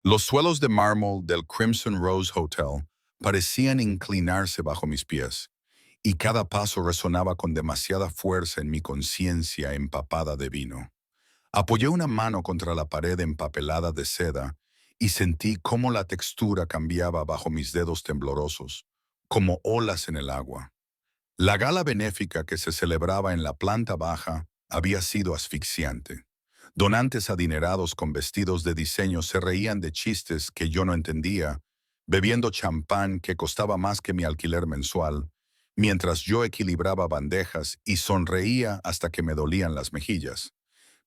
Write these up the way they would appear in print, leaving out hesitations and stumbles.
Los suelos de mármol del Crimson Rose Hotel parecían inclinarse bajo mis pies, y cada paso resonaba con demasiada fuerza en mi conciencia empapada de vino. Apoyé una mano contra la pared empapelada de seda y sentí cómo la textura cambiaba bajo mis dedos temblorosos, como olas en el agua. La gala benéfica que se celebraba en la planta baja había sido asfixiante. Donantes adinerados con vestidos de diseño se reían de chistes que yo no entendía, bebiendo champán que costaba más que mi alquiler mensual, mientras yo equilibraba bandejas y sonreía hasta que me dolían las mejillas.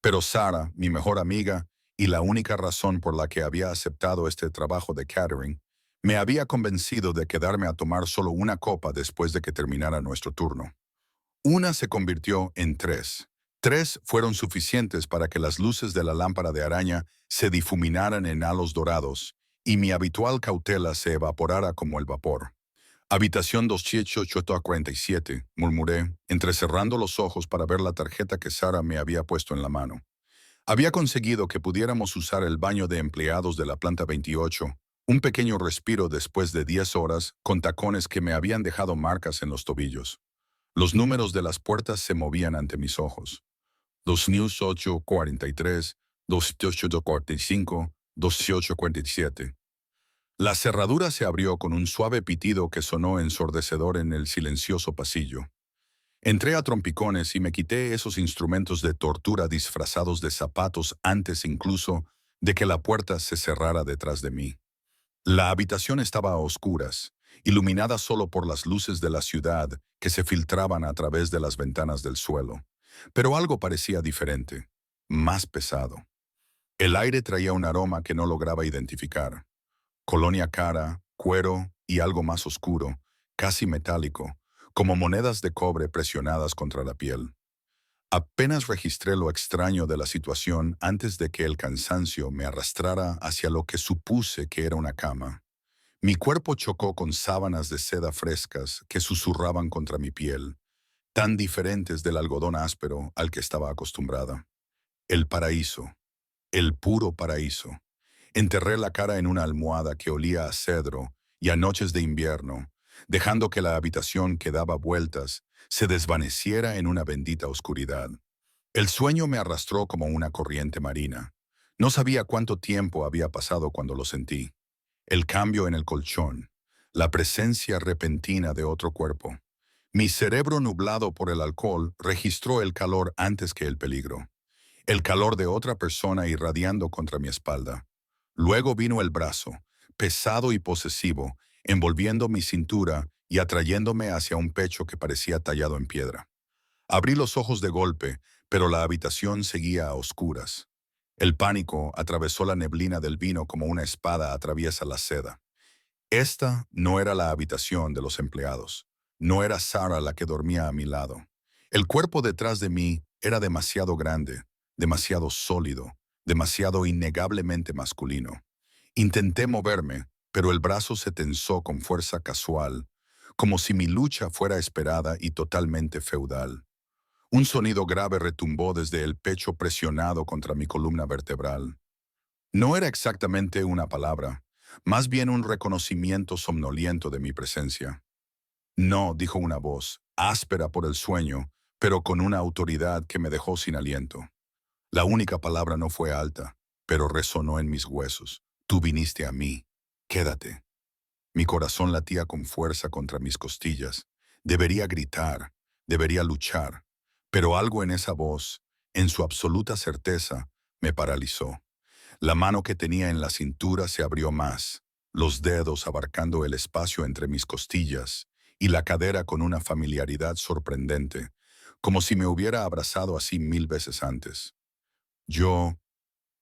Pero Sara, mi mejor amiga, y la única razón por la que había aceptado este trabajo de catering, me había convencido de quedarme a tomar solo una copa después de que terminara nuestro turno. Una se convirtió en tres. Tres fueron suficientes para que las luces de la lámpara de araña se difuminaran en halos dorados y mi habitual cautela se evaporara como el vapor. Habitación 247, murmuré, entrecerrando los ojos para ver la tarjeta que Sara me había puesto en la mano. Había conseguido que pudiéramos usar el baño de empleados de la planta 28, un pequeño respiro después de 10 horas con tacones que me habían dejado marcas en los tobillos. Los números de las puertas se movían ante mis ojos. 2843, 2845, 2847. La cerradura se abrió con un suave pitido que sonó ensordecedor en el silencioso pasillo. Entré a trompicones y me quité esos instrumentos de tortura disfrazados de zapatos antes incluso de que la puerta se cerrara detrás de mí. La habitación estaba a oscuras, iluminada solo por las luces de la ciudad que se filtraban a través de las ventanas del suelo. Pero algo parecía diferente, más pesado. El aire traía un aroma que no lograba identificar. Colonia cara, cuero y algo más oscuro, casi metálico, como monedas de cobre presionadas contra la piel. Apenas registré lo extraño de la situación antes de que el cansancio me arrastrara hacia lo que supuse que era una cama. Mi cuerpo chocó con sábanas de seda frescas que susurraban contra mi piel, tan diferentes del algodón áspero al que estaba acostumbrada. El paraíso, el puro paraíso. Enterré la cara en una almohada que olía a cedro y a noches de invierno, dejando que la habitación que daba vueltas se desvaneciera en una bendita oscuridad. El sueño me arrastró como una corriente marina. No sabía cuánto tiempo había pasado cuando lo sentí. El cambio en el colchón, la presencia repentina de otro cuerpo. Mi cerebro nublado por el alcohol registró el calor antes que el peligro. El calor de otra persona irradiando contra mi espalda. Luego vino el brazo, pesado y posesivo, envolviendo mi cintura y atrayéndome hacia un pecho que parecía tallado en piedra. Abrí los ojos de golpe, pero la habitación seguía a oscuras. El pánico atravesó la neblina del vino como una espada atraviesa la seda. Esta no era la habitación de los empleados. No era Sara la que dormía a mi lado. El cuerpo detrás de mí era demasiado grande, demasiado sólido, demasiado innegablemente masculino. Intenté moverme, pero el brazo se tensó con fuerza casual, como si mi lucha fuera esperada y totalmente feudal. Un sonido grave retumbó desde el pecho presionado contra mi columna vertebral. No era exactamente una palabra, más bien un reconocimiento somnoliento de mi presencia. No, dijo una voz, áspera por el sueño, pero con una autoridad que me dejó sin aliento. La única palabra no fue alta, pero resonó en mis huesos. Tú viniste a mí. Quédate. Mi corazón latía con fuerza contra mis costillas. Debería gritar, debería luchar, pero algo en esa voz, en su absoluta certeza, me paralizó. La mano que tenía en la cintura se abrió más, los dedos abarcando el espacio entre mis costillas y la cadera con una familiaridad sorprendente, como si me hubiera abrazado así 1000 veces antes. Yo,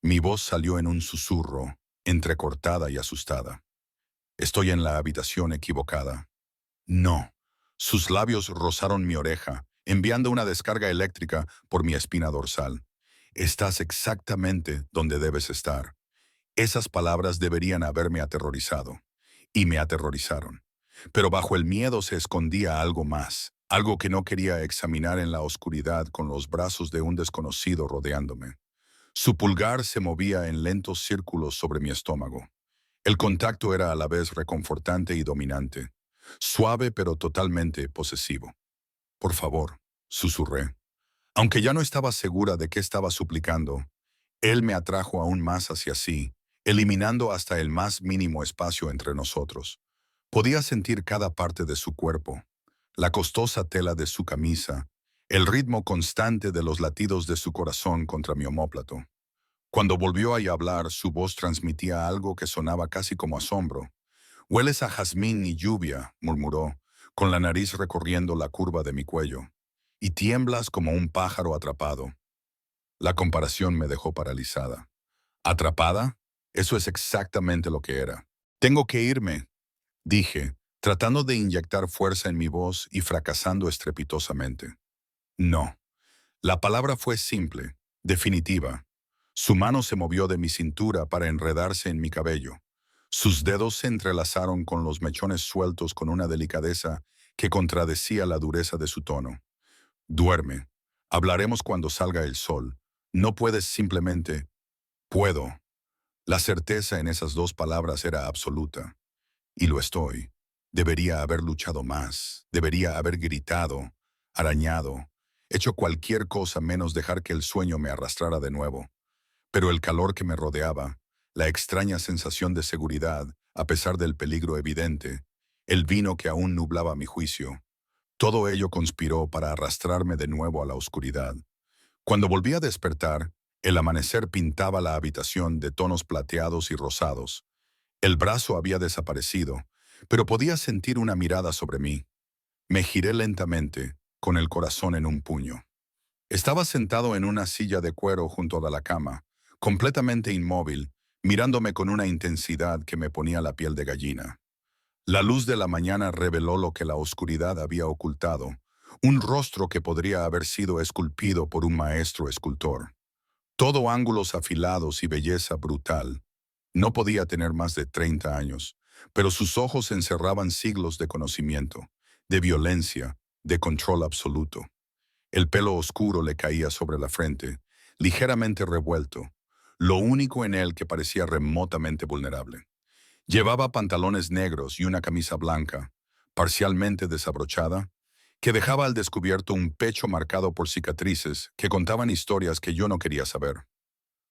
mi voz salió en un susurro, entrecortada y asustada. Estoy en la habitación equivocada. No. Sus labios rozaron mi oreja, enviando una descarga eléctrica por mi espina dorsal. Estás exactamente donde debes estar. Esas palabras deberían haberme aterrorizado. Y me aterrorizaron. Pero bajo el miedo se escondía algo más, algo que no quería examinar en la oscuridad con los brazos de un desconocido rodeándome. Su pulgar se movía en lentos círculos sobre mi estómago. El contacto era a la vez reconfortante y dominante, suave pero totalmente posesivo. Por favor, susurré. Aunque ya no estaba segura de qué estaba suplicando, él me atrajo aún más hacia sí, eliminando hasta el más mínimo espacio entre nosotros. Podía sentir cada parte de su cuerpo, la costosa tela de su camisa, el ritmo constante de los latidos de su corazón contra mi omóplato. Cuando volvió a hablar, su voz transmitía algo que sonaba casi como asombro. «Hueles a jazmín y lluvia», murmuró, con la nariz recorriendo la curva de mi cuello. «Y tiemblas como un pájaro atrapado». La comparación me dejó paralizada. ¿Atrapada? Eso es exactamente lo que era. «Tengo que irme», dije, tratando de inyectar fuerza en mi voz y fracasando estrepitosamente. No. La palabra fue simple, definitiva. Su mano se movió de mi cintura para enredarse en mi cabello. Sus dedos se entrelazaron con los mechones sueltos con una delicadeza que contradecía la dureza de su tono. «Duerme. Hablaremos cuando salga el sol. No puedes simplemente...» «Puedo». La certeza en esas dos palabras era absoluta. Y lo estoy. Debería haber luchado más. Debería haber gritado, arañado, hecho cualquier cosa menos dejar que el sueño me arrastrara de nuevo. Pero el calor que me rodeaba, la extraña sensación de seguridad, a pesar del peligro evidente, el vino que aún nublaba mi juicio, todo ello conspiró para arrastrarme de nuevo a la oscuridad. Cuando volví a despertar, el amanecer pintaba la habitación de tonos plateados y rosados. El brazo había desaparecido, pero podía sentir una mirada sobre mí. Me giré lentamente, con el corazón en un puño. Estaba sentado en una silla de cuero junto a la cama, completamente inmóvil, mirándome con una intensidad que me ponía la piel de gallina. La luz de la mañana reveló lo que la oscuridad había ocultado, un rostro que podría haber sido esculpido por un maestro escultor. Todo ángulos afilados y belleza brutal. No podía tener más de 30 años, pero sus ojos encerraban siglos de conocimiento, de violencia, de control absoluto. El pelo oscuro le caía sobre la frente, ligeramente revuelto, lo único en él que parecía remotamente vulnerable. Llevaba pantalones negros y una camisa blanca, parcialmente desabrochada, que dejaba al descubierto un pecho marcado por cicatrices que contaban historias que yo no quería saber.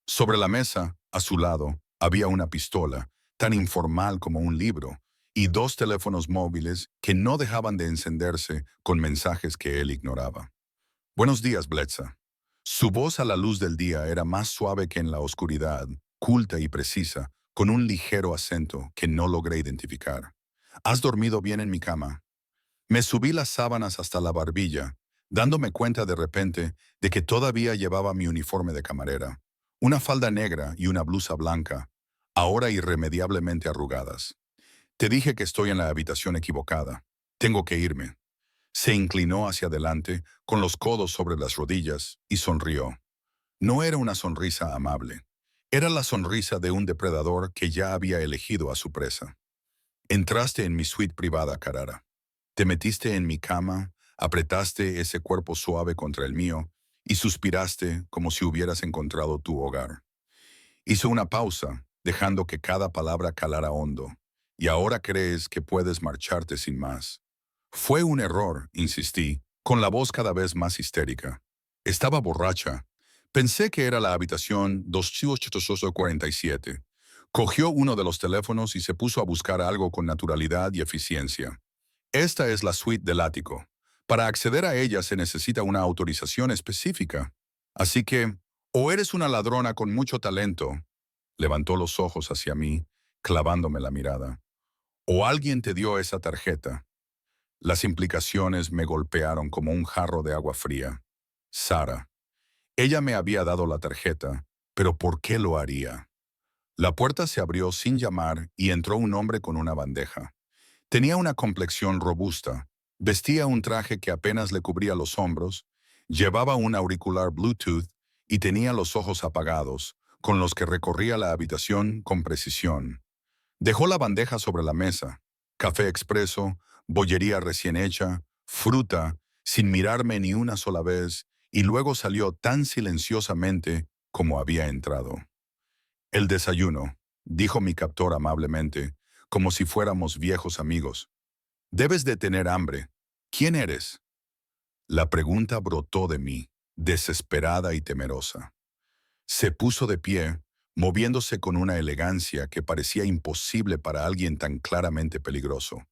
Sobre la mesa, a su lado, había una pistola, tan informal como un libro, y dos teléfonos móviles que no dejaban de encenderse con mensajes que él ignoraba. «Buenos días, Bletsa». Su voz a la luz del día era más suave que en la oscuridad, culta y precisa, con un ligero acento que no logré identificar. «¿Has dormido bien en mi cama?» Me subí las sábanas hasta la barbilla, dándome cuenta de repente de que todavía llevaba mi uniforme de camarera, una falda negra y una blusa blanca, ahora irremediablemente arrugadas. «Te dije que estoy en la habitación equivocada. Tengo que irme». Se inclinó hacia adelante, con los codos sobre las rodillas, y sonrió. No era una sonrisa amable. Era la sonrisa de un depredador que ya había elegido a su presa. «Entraste en mi suite privada, Carara. Te metiste en mi cama, apretaste ese cuerpo suave contra el mío y suspiraste como si hubieras encontrado tu hogar». Hizo una pausa, dejando que cada palabra calara hondo. «Y ahora crees que puedes marcharte sin más». «Fue un error», insistí, con la voz cada vez más histérica. Estaba borracha. Pensé que era la habitación 2847. Cogió uno de los teléfonos y se puso a buscar algo con naturalidad y eficiencia. «Esta es la suite del ático. Para acceder a ella se necesita una autorización específica. Así que, o eres una ladrona con mucho talento», levantó los ojos hacia mí, clavándome la mirada, «o alguien te dio esa tarjeta». Las implicaciones me golpearon como un jarro de agua fría. Sara. Ella me había dado la tarjeta, pero ¿por qué lo haría? La puerta se abrió sin llamar y entró un hombre con una bandeja. Tenía una complexión robusta, vestía un traje que apenas le cubría los hombros, llevaba un auricular Bluetooth y tenía los ojos apagados, con los que recorría la habitación con precisión. Dejó la bandeja sobre la mesa, café expreso, bollería recién hecha, fruta, sin mirarme ni una sola vez, y luego salió tan silenciosamente como había entrado. El desayuno, dijo mi captor amablemente, como si fuéramos viejos amigos. Debes de tener hambre. ¿Quién eres? La pregunta brotó de mí, desesperada y temerosa. Se puso de pie, moviéndose con una elegancia que parecía imposible para alguien tan claramente peligroso.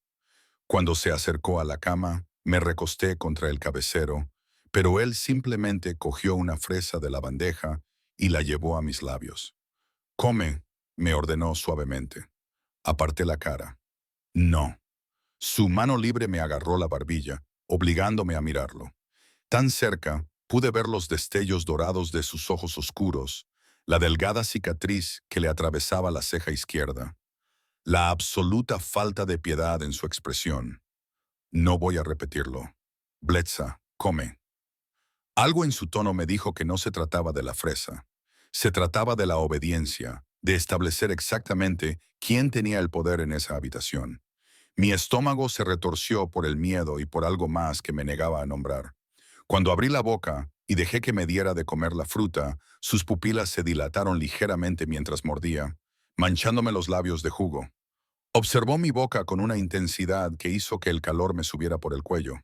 Cuando se acercó a la cama, me recosté contra el cabecero, pero él simplemente cogió una fresa de la bandeja y la llevó a mis labios. «Come», me ordenó suavemente. Aparté la cara. No. Su mano libre me agarró la barbilla, obligándome a mirarlo. Tan cerca, pude ver los destellos dorados de sus ojos oscuros, la delgada cicatriz que le atravesaba la ceja izquierda, la absoluta falta de piedad en su expresión. No voy a repetirlo. Bletsa, come. Algo en su tono me dijo que no se trataba de la fresa. Se trataba de la obediencia, de establecer exactamente quién tenía el poder en esa habitación. Mi estómago se retorció por el miedo y por algo más que me negaba a nombrar. Cuando abrí la boca y dejé que me diera de comer la fruta, sus pupilas se dilataron ligeramente mientras mordía, manchándome los labios de jugo. Observó mi boca con una intensidad que hizo que el calor me subiera por el cuello.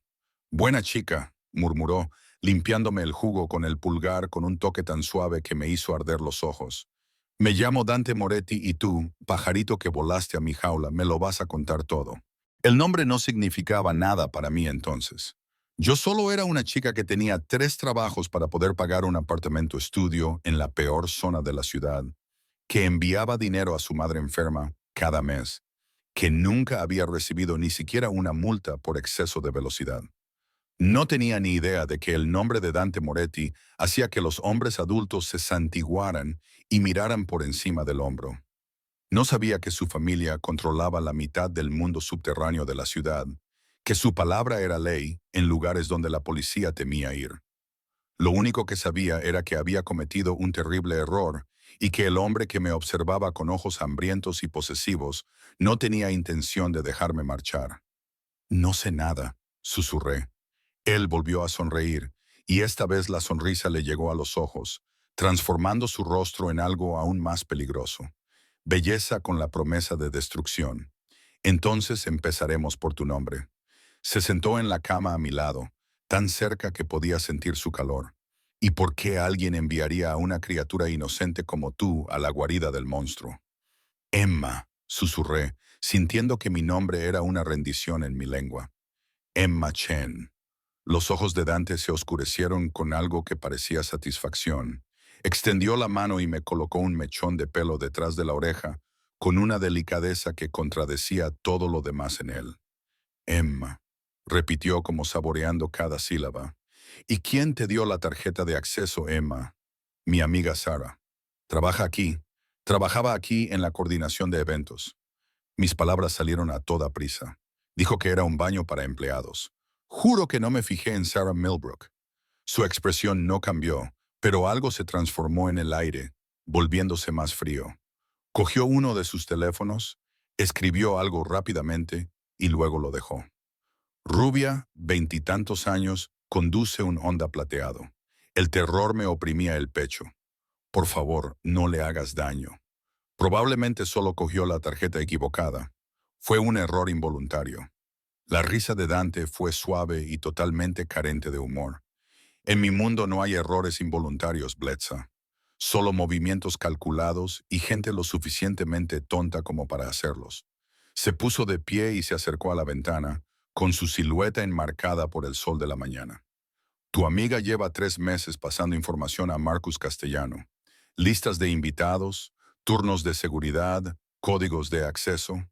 «Buena chica», murmuró, limpiándome el jugo con el pulgar con un toque tan suave que me hizo arder los ojos. «Me llamo Dante Moretti y tú, pajarito que volaste a mi jaula, me lo vas a contar todo». El nombre no significaba nada para mí entonces. Yo solo era una chica que tenía 3 trabajos para poder pagar un apartamento estudio en la peor zona de la ciudad, que enviaba dinero a su madre enferma cada mes, que nunca había recibido ni siquiera una multa por exceso de velocidad. No tenía ni idea de que el nombre de Dante Moretti hacía que los hombres adultos se santiguaran y miraran por encima del hombro. No sabía que su familia controlaba la mitad del mundo subterráneo de la ciudad, que su palabra era ley en lugares donde la policía temía ir. Lo único que sabía era que había cometido un terrible error y que el hombre que me observaba con ojos hambrientos y posesivos no tenía intención de dejarme marchar. «No sé nada», susurré. Él volvió a sonreír, y esta vez la sonrisa le llegó a los ojos, transformando su rostro en algo aún más peligroso. Belleza con la promesa de destrucción. «Entonces empezaremos por tu nombre». Se sentó en la cama a mi lado, tan cerca que podía sentir su calor. «¿Y por qué alguien enviaría a una criatura inocente como tú a la guarida del monstruo?» «Emma», susurré, sintiendo que mi nombre era una rendición en mi lengua. «Emma Chen». Los ojos de Dante se oscurecieron con algo que parecía satisfacción. Extendió la mano y me colocó un mechón de pelo detrás de la oreja, con una delicadeza que contradecía todo lo demás en él. «Emma», repitió como saboreando cada sílaba. «¿Y quién te dio la tarjeta de acceso, Emma?» «Mi amiga Sara. Trabaja aquí. Trabajaba aquí en la coordinación de eventos». Mis palabras salieron a toda prisa. Dijo que era un baño para empleados. Juro que no me fijé en Sarah Millbrook. Su expresión no cambió, pero algo se transformó en el aire, volviéndose más frío. Cogió uno de sus teléfonos, escribió algo rápidamente y luego lo dejó. Rubia, 20 años, conduce un Honda plateado. El terror me oprimía el pecho. «Por favor, no le hagas daño». Probablemente solo cogió la tarjeta equivocada. Fue un error involuntario. La risa de Dante fue suave y totalmente carente de humor. «En mi mundo no hay errores involuntarios, Bletsa. Solo movimientos calculados y gente lo suficientemente tonta como para hacerlos». Se puso de pie y se acercó a la ventana, con su silueta enmarcada por el sol de la mañana. «Tu amiga lleva 3 meses pasando información a Marcus Castellano. Listas de invitados, turnos de seguridad, códigos de acceso».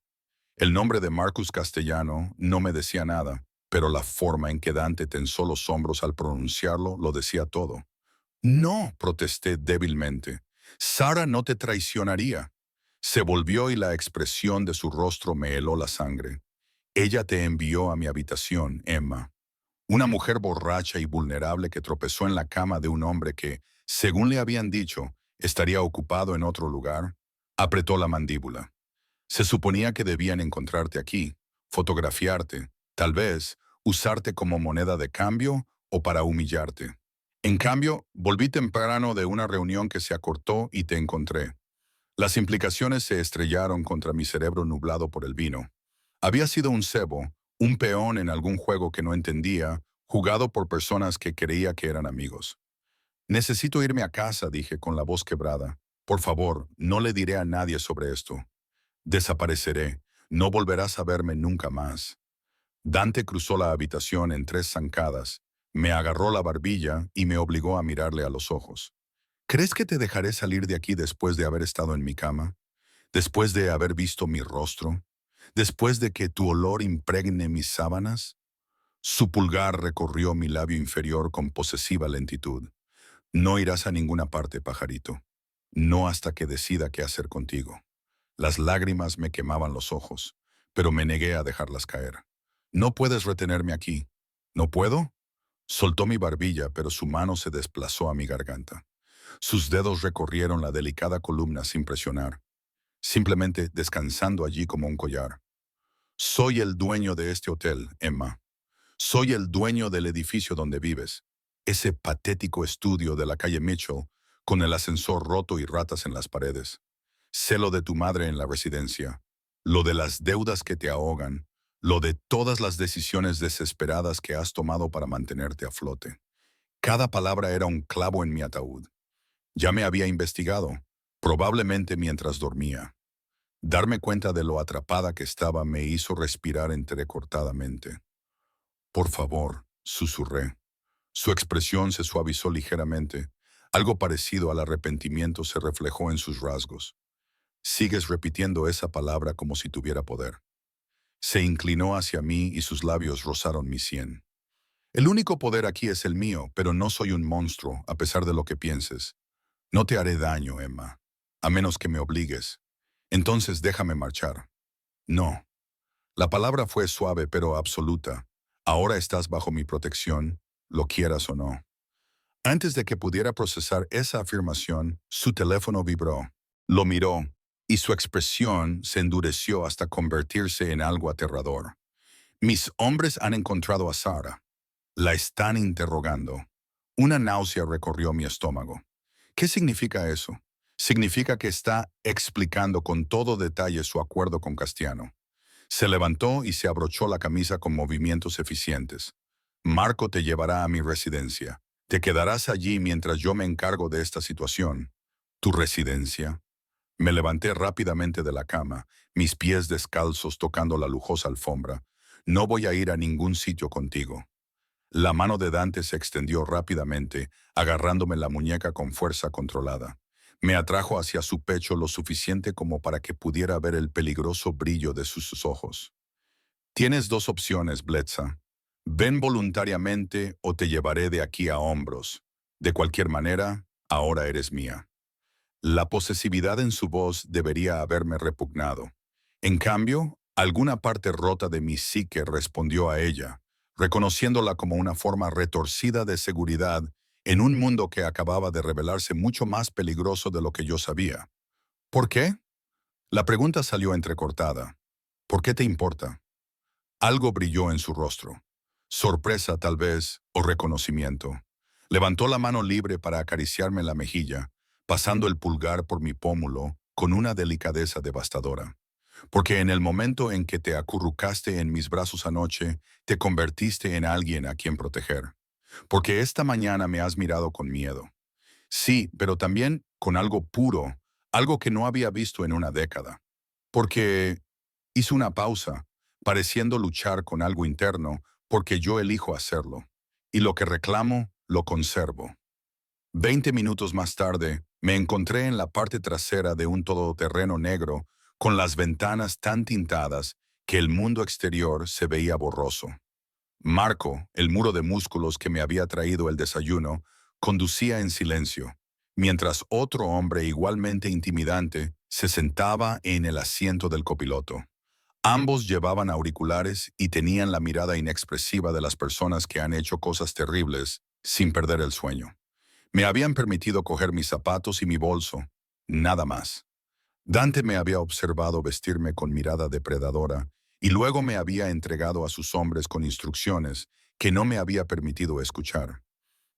El nombre de Marcus Castellano no me decía nada, pero la forma en que Dante tensó los hombros al pronunciarlo lo decía todo. «No», protesté débilmente. «Sara no te traicionaría». Se volvió y la expresión de su rostro me heló la sangre. «Ella te envió a mi habitación, Emma. Una mujer borracha y vulnerable que tropezó en la cama de un hombre que, según le habían dicho, estaría ocupado en otro lugar». Apretó la mandíbula. «Se suponía que debían encontrarte aquí, fotografiarte, tal vez, usarte como moneda de cambio o para humillarte». En cambio, volví temprano de una reunión que se acortó y te encontré. Las implicaciones se estrellaron contra mi cerebro nublado por el vino. Había sido un cebo, un peón en algún juego que no entendía, jugado por personas que creía que eran amigos. Necesito irme a casa, dije con la voz quebrada. Por favor, no le diré a nadie sobre esto. Desapareceré. No volverás a verme nunca más. Dante cruzó la habitación en 3 zancadas, me agarró la barbilla y me obligó a mirarle a los ojos. ¿Crees que te dejaré salir de aquí después de haber estado en mi cama? ¿Después de haber visto mi rostro? ¿Después de que tu olor impregne mis sábanas? Su pulgar recorrió mi labio inferior con posesiva lentitud. No irás a ninguna parte, pajarito. No hasta que decida qué hacer contigo. Las lágrimas me quemaban los ojos, pero me negué a dejarlas caer. No puedes retenerme aquí. ¿No puedo? Soltó mi barbilla, pero su mano se desplazó a mi garganta. Sus dedos recorrieron la delicada columna sin presionar, simplemente descansando allí como un collar. Soy el dueño de este hotel, Emma. Soy el dueño del edificio donde vives. Ese patético estudio de la calle Mitchell, con el ascensor roto y ratas en las paredes. Sé lo de tu madre en la residencia, lo de las deudas que te ahogan, lo de todas las decisiones desesperadas que has tomado para mantenerte a flote. Cada palabra era un clavo en mi ataúd. Ya me había investigado, probablemente mientras dormía. Darme cuenta de lo atrapada que estaba me hizo respirar entrecortadamente. Por favor, susurré. Su expresión se suavizó ligeramente. Algo parecido al arrepentimiento se reflejó en sus rasgos. Sigues repitiendo esa palabra como si tuviera poder. Se inclinó hacia mí y sus labios rozaron mi sien. El único poder aquí es el mío, pero no soy un monstruo, a pesar de lo que pienses. No te haré daño, Emma, a menos que me obligues. Entonces déjame marchar. No. La palabra fue suave pero absoluta. Ahora estás bajo mi protección, lo quieras o no. Antes de que pudiera procesar esa afirmación, su teléfono vibró. Lo miró, y su expresión se endureció hasta convertirse en algo aterrador. Mis hombres han encontrado a Sara. La están interrogando. Una náusea recorrió mi estómago. ¿Qué significa eso? Significa que está explicando con todo detalle su acuerdo con Castiano. Se levantó y se abrochó la camisa con movimientos eficientes. Marco te llevará a mi residencia. Te quedarás allí mientras yo me encargo de esta situación. ¿Tu residencia? Me levanté rápidamente de la cama, mis pies descalzos tocando la lujosa alfombra. No voy a ir a ningún sitio contigo. La mano de Dante se extendió rápidamente, agarrándome la muñeca con fuerza controlada. Me atrajo hacia su pecho lo suficiente como para que pudiera ver el peligroso brillo de sus ojos. Tienes dos opciones, Bletsa. Ven voluntariamente o te llevaré de aquí a hombros. De cualquier manera, ahora eres mía. La posesividad en su voz debería haberme repugnado. En cambio, alguna parte rota de mi psique respondió a ella, reconociéndola como una forma retorcida de seguridad en un mundo que acababa de revelarse mucho más peligroso de lo que yo sabía. ¿Por qué? La pregunta salió entrecortada. ¿Por qué te importa? Algo brilló en su rostro. Sorpresa, tal vez, o reconocimiento. Levantó la mano libre para acariciarme la mejilla, pasando el pulgar por mi pómulo con una delicadeza devastadora. Porque en el momento en que te acurrucaste en mis brazos anoche, te convertiste en alguien a quien proteger. Porque esta mañana me has mirado con miedo. Sí, pero también con algo puro, algo que no había visto en una década. Porque hizo una pausa, pareciendo luchar con algo interno, porque yo elijo hacerlo. Y lo que reclamo, lo conservo. 20 minutos más tarde, me encontré en la parte trasera de un todoterreno negro, con las ventanas tan tintadas que el mundo exterior se veía borroso. Marco, el muro de músculos que me había traído el desayuno, conducía en silencio, mientras otro hombre igualmente intimidante se sentaba en el asiento del copiloto. Ambos llevaban auriculares y tenían la mirada inexpresiva de las personas que han hecho cosas terribles sin perder el sueño. Me habían permitido coger mis zapatos y mi bolso, nada más. Dante me había observado vestirme con mirada depredadora y luego me había entregado a sus hombres con instrucciones que no me había permitido escuchar.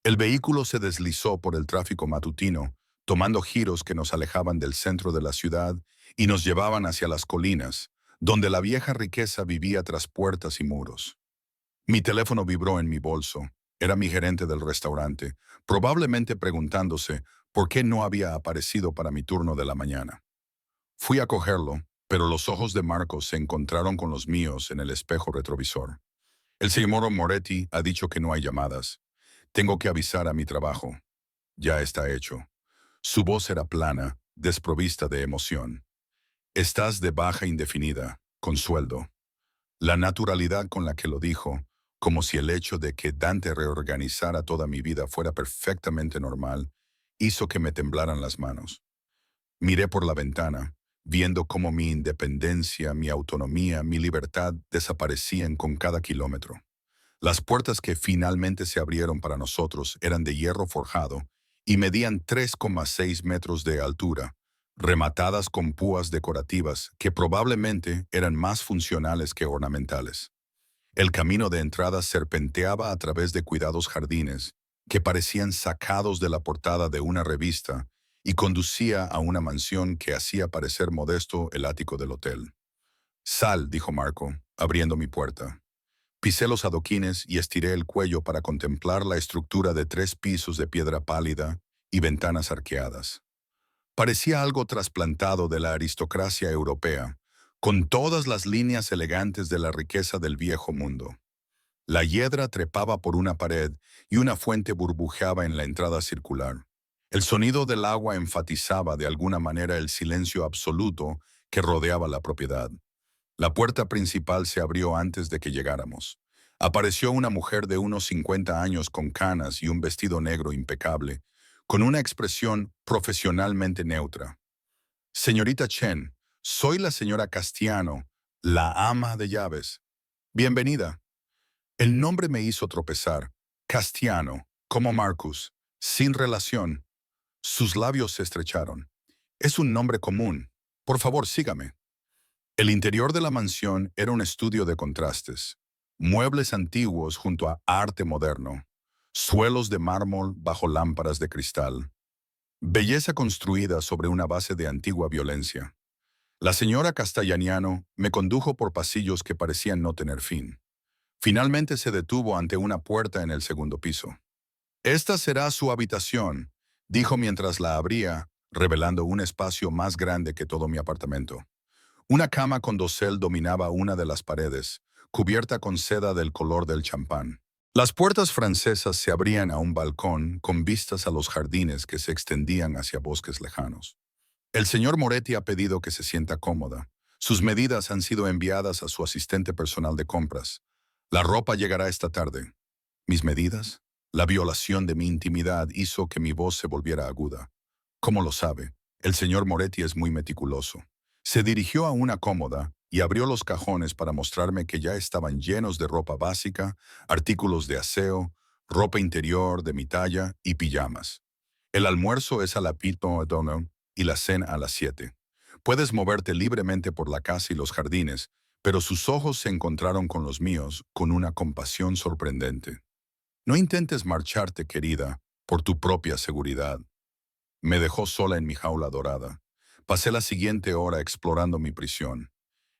El vehículo se deslizó por el tráfico matutino, tomando giros que nos alejaban del centro de la ciudad y nos llevaban hacia las colinas, donde la vieja riqueza vivía tras puertas y muros. Mi teléfono vibró en mi bolso. Era mi gerente del restaurante, probablemente preguntándose por qué no había aparecido para mi turno de la mañana. Fui a cogerlo, pero los ojos de Marcos se encontraron con los míos en el espejo retrovisor. El señor Moretti ha dicho que no hay llamadas. Tengo que avisar a mi trabajo. Ya está hecho. Su voz era plana, desprovista de emoción. Estás de baja indefinida, con sueldo. La naturalidad con la que lo dijo, como si el hecho de que Dante reorganizara toda mi vida fuera perfectamente normal, hizo que me temblaran las manos. Miré por la ventana, viendo cómo mi independencia, mi autonomía, mi libertad desaparecían con cada kilómetro. Las puertas que finalmente se abrieron para nosotros eran de hierro forjado y medían 3,6 metros de altura, rematadas con púas decorativas que probablemente eran más funcionales que ornamentales. El camino de entrada serpenteaba a través de cuidados jardines que parecían sacados de la portada de una revista y conducía a una mansión que hacía parecer modesto el ático del hotel. Sal, dijo Marco, abriendo mi puerta. Pisé los adoquines y estiré el cuello para contemplar la estructura de 3 pisos de piedra pálida y ventanas arqueadas. Parecía algo trasplantado de la aristocracia europea, con todas las líneas elegantes de la riqueza del viejo mundo. La hiedra trepaba por una pared y una fuente burbujeaba en la entrada circular. El sonido del agua enfatizaba de alguna manera el silencio absoluto que rodeaba la propiedad. La puerta principal se abrió antes de que llegáramos. Apareció una mujer de unos 50 años con canas y un vestido negro impecable, con una expresión profesionalmente neutra. Señorita Chen, soy la señora Castiano, la ama de llaves. Bienvenida. El nombre me hizo tropezar. Castiano, como Marcus, sin relación. Sus labios se estrecharon. Es un nombre común. Por favor, sígame. El interior de la mansión era un estudio de contrastes. Muebles antiguos junto a arte moderno. Suelos de mármol bajo lámparas de cristal. Belleza construida sobre una base de antigua violencia. La señora Castellaniano me condujo por pasillos que parecían no tener fin. Finalmente se detuvo ante una puerta en el segundo piso. Esta será su habitación, dijo mientras la abría, revelando un espacio más grande que todo mi apartamento. Una cama con dosel dominaba una de las paredes, cubierta con seda del color del champán. Las puertas francesas se abrían a un balcón con vistas a los jardines que se extendían hacia bosques lejanos. El señor Moretti ha pedido que se sienta cómoda. Sus medidas han sido enviadas a su asistente personal de compras. La ropa llegará esta tarde. ¿Mis medidas? La violación de mi intimidad hizo que mi voz se volviera aguda. ¿Cómo lo sabe? El señor Moretti es muy meticuloso. Se dirigió a una cómoda y abrió los cajones para mostrarme que ya estaban llenos de ropa básica, artículos de aseo, ropa interior de mi talla y pijamas. El almuerzo es a la Piton O'Donnell y la cena a las 7. Puedes moverte libremente por la casa y los jardines, pero sus ojos se encontraron con los míos con una compasión sorprendente. No intentes marcharte, querida, por tu propia seguridad. Me dejó sola en mi jaula dorada. Pasé la siguiente hora explorando mi prisión.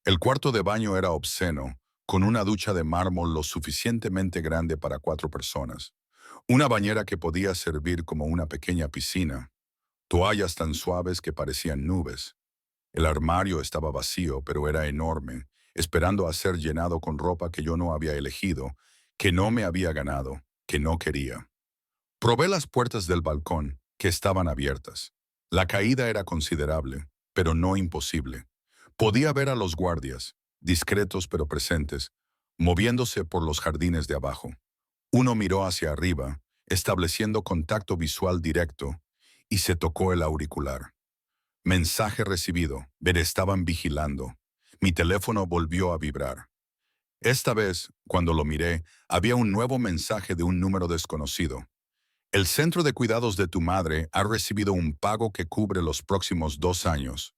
El cuarto de baño era obsceno, con una ducha de mármol lo suficientemente grande para 4 personas. Una bañera que podía servir como una pequeña piscina. Toallas tan suaves que parecían nubes. El armario estaba vacío, pero era enorme, esperando a ser llenado con ropa que yo no había elegido, que no me había ganado, que no quería. Probé las puertas del balcón, que estaban abiertas. La caída era considerable, pero no imposible. Podía ver a los guardias, discretos pero presentes, moviéndose por los jardines de abajo. Uno miró hacia arriba, estableciendo contacto visual directo, y se tocó el auricular. Mensaje recibido, me estaban vigilando. Mi teléfono volvió a vibrar. Esta vez, cuando lo miré, había un nuevo mensaje de un número desconocido. El centro de cuidados de tu madre ha recibido un pago que cubre los próximos 2 años.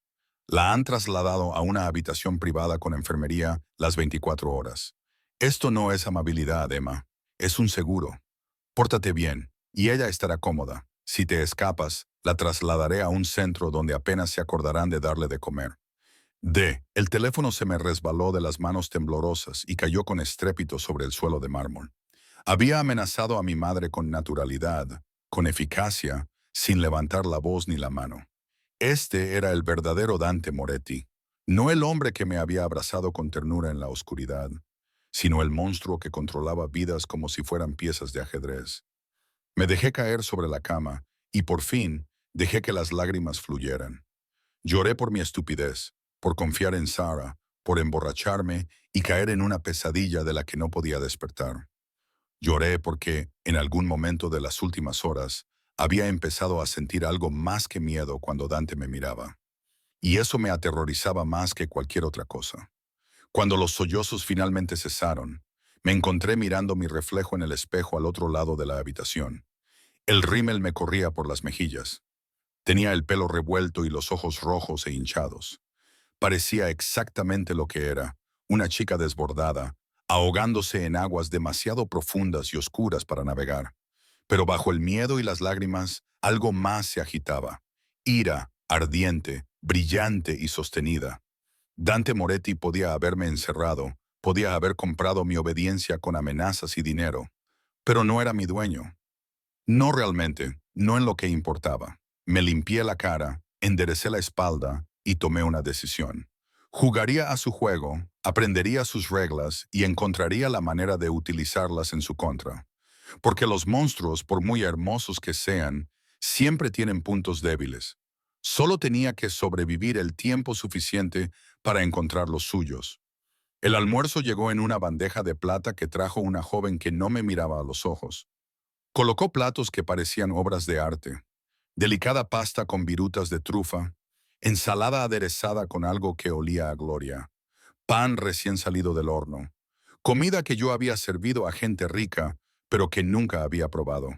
La han trasladado a una habitación privada con enfermería las 24 horas. Esto no es amabilidad, Emma. Es un seguro. Pórtate bien y ella estará cómoda. Si te escapas, la trasladaré a un centro donde apenas se acordarán de darle de comer. El teléfono se me resbaló de las manos temblorosas y cayó con estrépito sobre el suelo de mármol. Había amenazado a mi madre con naturalidad, con eficacia, sin levantar la voz ni la mano. Este era el verdadero Dante Moretti, no el hombre que me había abrazado con ternura en la oscuridad, sino el monstruo que controlaba vidas como si fueran piezas de ajedrez. Me dejé caer sobre la cama y por fin dejé que las lágrimas fluyeran. Lloré por mi estupidez, por confiar en Sarah, por emborracharme y caer en una pesadilla de la que no podía despertar. Lloré porque, en algún momento de las últimas horas, había empezado a sentir algo más que miedo cuando Dante me miraba. Y eso me aterrorizaba más que cualquier otra cosa. Cuando los sollozos finalmente cesaron, me encontré mirando mi reflejo en el espejo al otro lado de la habitación. El rímel me corría por las mejillas. Tenía el pelo revuelto y los ojos rojos e hinchados. Parecía exactamente lo que era, una chica desbordada, ahogándose en aguas demasiado profundas y oscuras para navegar. Pero bajo el miedo y las lágrimas, algo más se agitaba. Ira, ardiente, brillante y sostenida. Dante Moretti podía haberme encerrado, podía haber comprado mi obediencia con amenazas y dinero, pero no era mi dueño. No realmente, no en lo que importaba. Me limpié la cara, enderecé la espalda y tomé una decisión. Jugaría a su juego, aprendería sus reglas y encontraría la manera de utilizarlas en su contra. Porque los monstruos, por muy hermosos que sean, siempre tienen puntos débiles. Solo tenía que sobrevivir el tiempo suficiente para encontrar los suyos. El almuerzo llegó en una bandeja de plata que trajo una joven que no me miraba a los ojos. Colocó platos que parecían obras de arte, delicada pasta con virutas de trufa, ensalada aderezada con algo que olía a gloria, pan recién salido del horno, comida que yo había servido a gente rica, pero que nunca había probado.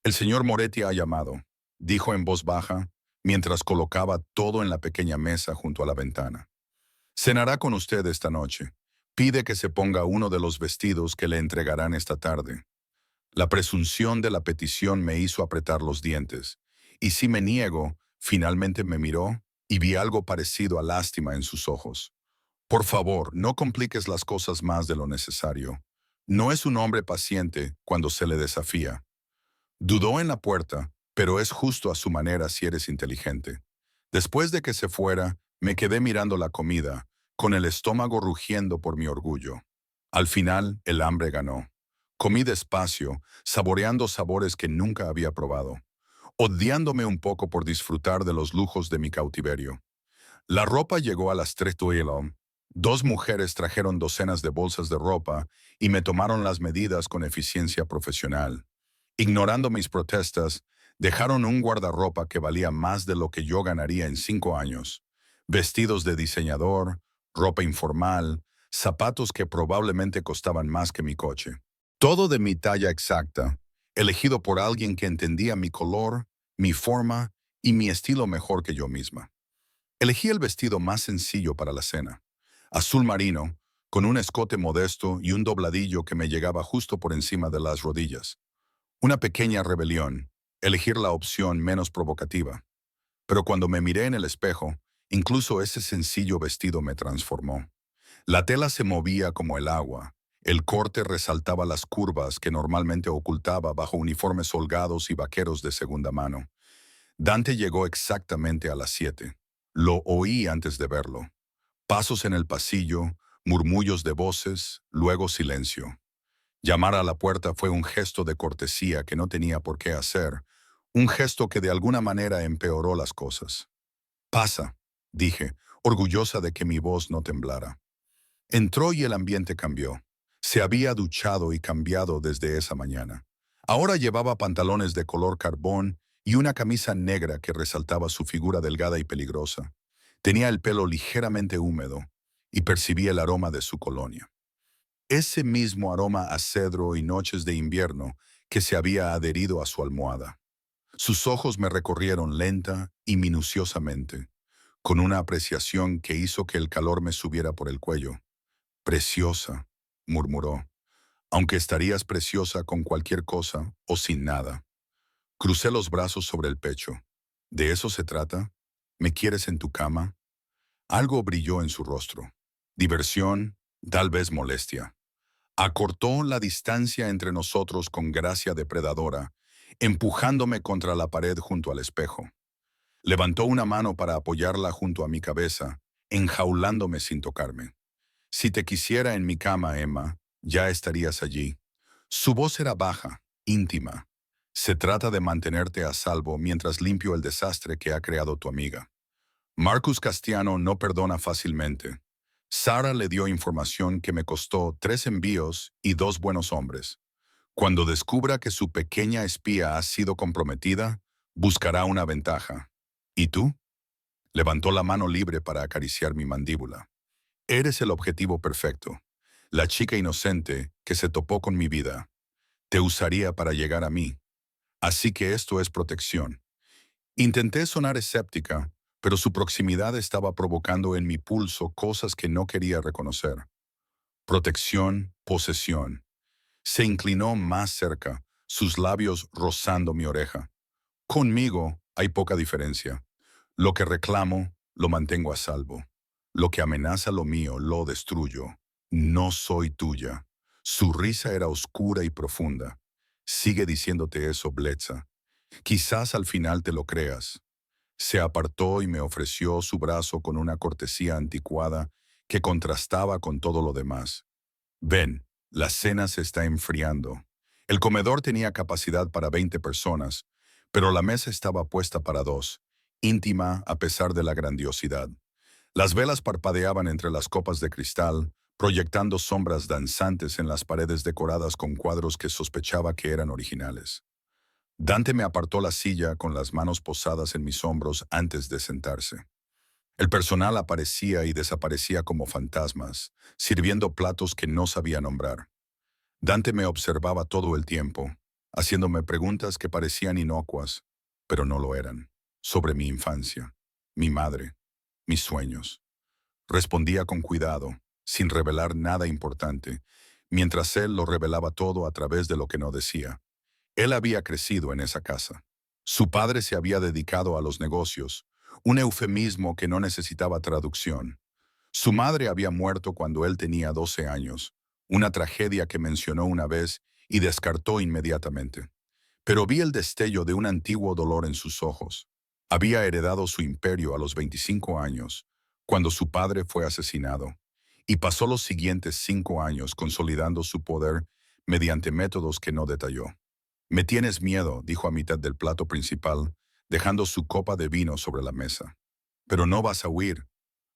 El señor Moretti ha llamado, dijo en voz baja, mientras colocaba todo en la pequeña mesa junto a la ventana. Cenará con usted esta noche. Pide que se ponga uno de los vestidos que le entregarán esta tarde. La presunción de la petición me hizo apretar los dientes, y si me niego, finalmente me miró y vi algo parecido a lástima en sus ojos. Por favor, no compliques las cosas más de lo necesario. No es un hombre paciente cuando se le desafía. Dudó en la puerta, pero es justo a su manera si eres inteligente. Después de que se fuera, me quedé mirando la comida, con el estómago rugiendo por mi orgullo. Al final, el hambre ganó. Comí despacio, saboreando sabores que nunca había probado, odiándome un poco por disfrutar de los lujos de mi cautiverio. La ropa llegó a las 3 p.m. Dos mujeres trajeron docenas de bolsas de ropa y me tomaron las medidas con eficiencia profesional. Ignorando mis protestas, dejaron un guardarropa que valía más de lo que yo ganaría en 5 años. Vestidos de diseñador, ropa informal, zapatos que probablemente costaban más que mi coche. Todo de mi talla exacta, elegido por alguien que entendía mi color, mi forma y mi estilo mejor que yo misma. Elegí el vestido más sencillo para la cena, azul marino, con un escote modesto y un dobladillo que me llegaba justo por encima de las rodillas. Una pequeña rebelión, elegir la opción menos provocativa. Pero cuando me miré en el espejo, incluso ese sencillo vestido me transformó. La tela se movía como el agua. El corte resaltaba las curvas que normalmente ocultaba bajo uniformes holgados y vaqueros de segunda mano. Dante llegó exactamente a las 7. Lo oí antes de verlo. Pasos en el pasillo, murmullos de voces, luego silencio. Llamar a la puerta fue un gesto de cortesía que no tenía por qué hacer, un gesto que de alguna manera empeoró las cosas. «Pasa», dije, orgullosa de que mi voz no temblara. Entró y el ambiente cambió. Se había duchado y cambiado desde esa mañana. Ahora llevaba pantalones de color carbón y una camisa negra que resaltaba su figura delgada y peligrosa. Tenía el pelo ligeramente húmedo y percibí el aroma de su colonia. Ese mismo aroma a cedro y noches de invierno que se había adherido a su almohada. Sus ojos me recorrieron lenta y minuciosamente, con una apreciación que hizo que el calor me subiera por el cuello. «Preciosa», murmuró, «aunque estarías preciosa con cualquier cosa o sin nada». Crucé los brazos sobre el pecho. ¿De eso se trata? ¿Me quieres en tu cama? Algo brilló en su rostro. Diversión, tal vez molestia. Acortó la distancia entre nosotros con gracia depredadora, empujándome contra la pared junto al espejo. Levantó una mano para apoyarla junto a mi cabeza, enjaulándome sin tocarme. Si te quisiera en mi cama, Emma, ya estarías allí. Su voz era baja, íntima. Se trata de mantenerte a salvo mientras limpio el desastre que ha creado tu amiga. Marcus Castiano no perdona fácilmente. Sara le dio información que me costó 3 envíos y 2 buenos hombres. Cuando descubra que su pequeña espía ha sido comprometida, buscará una ventaja. ¿Y tú? Levantó la mano libre para acariciar mi mandíbula. Eres el objetivo perfecto. La chica inocente que se topó con mi vida. Te usaría para llegar a mí. Así que esto es protección. Intenté sonar escéptica, pero su proximidad estaba provocando en mi pulso cosas que no quería reconocer. Protección, posesión. Se inclinó más cerca, sus labios rozando mi oreja. Conmigo hay poca diferencia. Lo que reclamo, lo mantengo a salvo. Lo que amenaza lo mío, lo destruyo. No soy tuya. Su risa era oscura y profunda. Sigue diciéndote eso, Bletsa. Quizás al final te lo creas. Se apartó y me ofreció su brazo con una cortesía anticuada que contrastaba con todo lo demás. Ven, la cena se está enfriando. El comedor tenía capacidad para 20 personas, pero la mesa estaba puesta para 2, íntima a pesar de la grandiosidad. Las velas parpadeaban entre las copas de cristal, proyectando sombras danzantes en las paredes decoradas con cuadros que sospechaba que eran originales. Dante me apartó la silla con las manos posadas en mis hombros antes de sentarse. El personal aparecía y desaparecía como fantasmas, sirviendo platos que no sabía nombrar. Dante me observaba todo el tiempo, haciéndome preguntas que parecían inocuas, pero no lo eran, sobre mi infancia, mi madre, mis sueños. Respondía con cuidado, sin revelar nada importante, mientras él lo revelaba todo a través de lo que no decía. Él había crecido en esa casa. Su padre se había dedicado a los negocios, un eufemismo que no necesitaba traducción. Su madre había muerto cuando él tenía 12 años, una tragedia que mencionó una vez y descartó inmediatamente. Pero vi el destello de un antiguo dolor en sus ojos. Había heredado su imperio a los 25 años, cuando su padre fue asesinado, y pasó los siguientes 5 años consolidando su poder mediante métodos que no detalló. «Me tienes miedo», dijo a mitad del plato principal, dejando su copa de vino sobre la mesa. «Pero no vas a huir».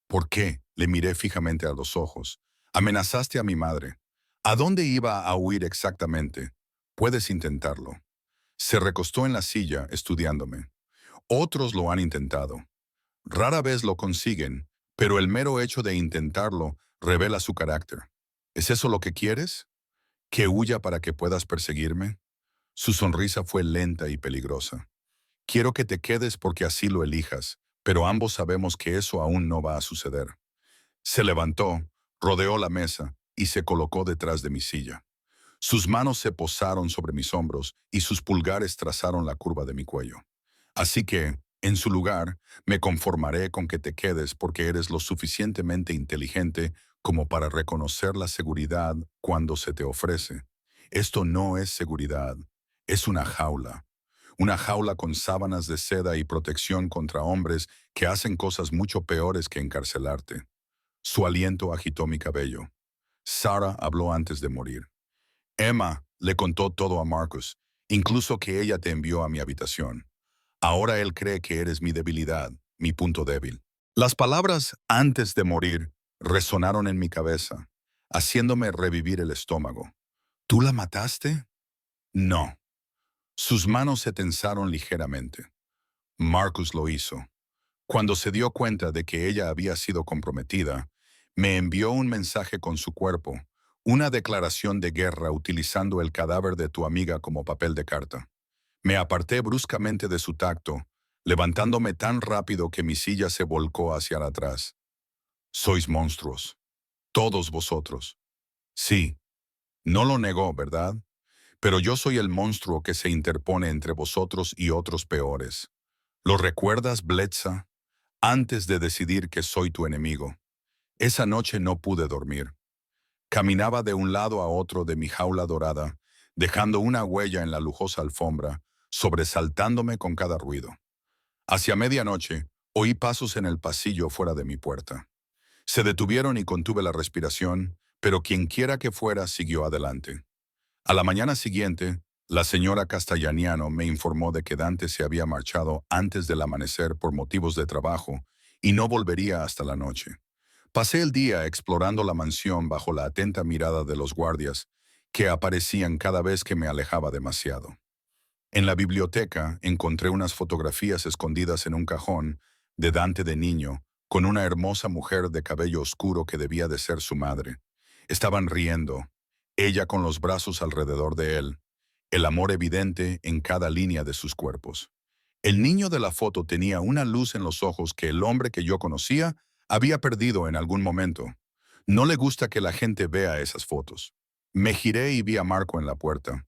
«¿Por qué?», le miré fijamente a los ojos. «Amenazaste a mi madre». «¿A dónde iba a huir exactamente?» «Puedes intentarlo». Se recostó en la silla, estudiándome. «Otros lo han intentado. Rara vez lo consiguen, pero el mero hecho de intentarlo revela su carácter. ¿Es eso lo que quieres? ¿Que huya para que puedas perseguirme?» Su sonrisa fue lenta y peligrosa. «Quiero que te quedes porque así lo elijas, pero ambos sabemos que eso aún no va a suceder». Se levantó, rodeó la mesa y se colocó detrás de mi silla. Sus manos se posaron sobre mis hombros y sus pulgares trazaron la curva de mi cuello. «Así que, en su lugar, me conformaré con que te quedes porque eres lo suficientemente inteligente como para reconocer la seguridad cuando se te ofrece. Esto no es seguridad, es una jaula. Una jaula con sábanas de seda y protección contra hombres que hacen cosas mucho peores que encarcelarte». Su aliento agitó mi cabello. Sara habló antes de morir. «Emma le contó todo a Marcus, incluso que ella te envió a mi habitación. Ahora él cree que eres mi debilidad, mi punto débil». Las palabras «antes de morir» resonaron en mi cabeza, haciéndome revivir el estómago. «¿Tú la mataste?» «No». Sus manos se tensaron ligeramente. «Marcus lo hizo. Cuando se dio cuenta de que ella había sido comprometida, me envió un mensaje con su cuerpo, una declaración de guerra utilizando el cadáver de tu amiga como papel de carta. Me aparté bruscamente de su tacto, levantándome tan rápido que mi silla se volcó hacia atrás. «Sois monstruos. Todos vosotros». «Sí». No lo negó, ¿verdad? Pero yo soy el monstruo que se interpone entre vosotros y otros peores. ¿Lo recuerdas, Bletsa? Antes de decidir que soy tu enemigo. Esa noche no pude dormir. Caminaba de un lado a otro de mi jaula dorada, dejando una huella en la lujosa alfombra, sobresaltándome con cada ruido. Hacia medianoche, oí pasos en el pasillo fuera de mi puerta. Se detuvieron y contuve la respiración, pero quienquiera que fuera siguió adelante. A la mañana siguiente, la señora Castellaniano me informó de que Dante se había marchado antes del amanecer por motivos de trabajo y no volvería hasta la noche. Pasé el día explorando la mansión bajo la atenta mirada de los guardias, que aparecían cada vez que me alejaba demasiado. En la biblioteca encontré unas fotografías escondidas en un cajón de Dante de niño, con una hermosa mujer de cabello oscuro que debía de ser su madre. Estaban riendo, ella con los brazos alrededor de él, el amor evidente en cada línea de sus cuerpos. El niño de la foto tenía una luz en los ojos que el hombre que yo conocía había perdido en algún momento. No le gusta que la gente vea esas fotos. Me giré y vi a Marco en la puerta.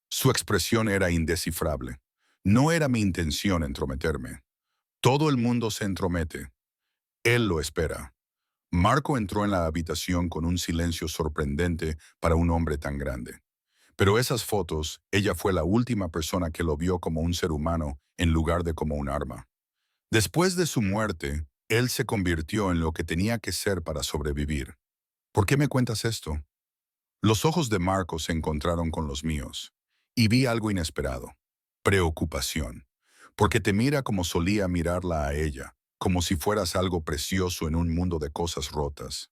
Su expresión era indescifrable. No era mi intención entrometerme. Todo el mundo se entromete. Él lo espera. Marco entró en la habitación con un silencio sorprendente para un hombre tan grande. Pero esas fotos, ella fue la última persona que lo vio como un ser humano en lugar de como un arma. Después de su muerte, él se convirtió en lo que tenía que ser para sobrevivir. ¿Por qué me cuentas esto? Los ojos de Marco se encontraron con los míos, y vi algo inesperado. Preocupación. Porque te mira como solía mirarla a ella, como si fueras algo precioso en un mundo de cosas rotas.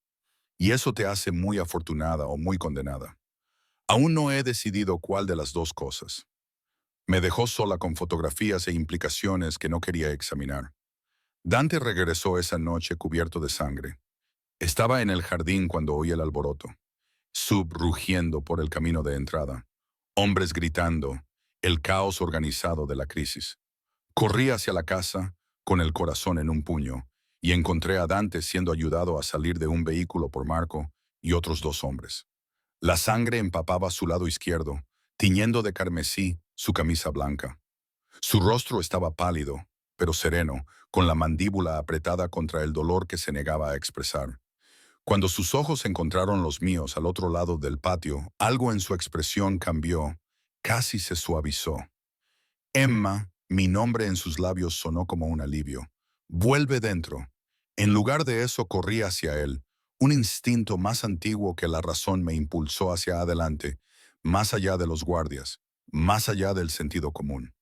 Y eso te hace muy afortunada o muy condenada. Aún no he decidido cuál de las dos cosas. Me dejó sola con fotografías e implicaciones que no quería examinar. Dante regresó esa noche cubierto de sangre. Estaba en el jardín cuando oí el alboroto. Sub rugiendo por el camino de entrada. Hombres gritando. El caos organizado de la crisis. Corrí hacia la casa, con el corazón en un puño, y encontré a Dante siendo ayudado a salir de un vehículo por Marco y otros dos hombres. La sangre empapaba su lado izquierdo, tiñendo de carmesí su camisa blanca. Su rostro estaba pálido, pero sereno, con la mandíbula apretada contra el dolor que se negaba a expresar. Cuando sus ojos encontraron los míos al otro lado del patio, algo en su expresión cambió, casi se suavizó. Emma, mi nombre en sus labios sonó como un alivio. Vuelve dentro. En lugar de eso corrí hacia él. Un instinto más antiguo que la razón me impulsó hacia adelante, más allá de los guardias, más allá del sentido común.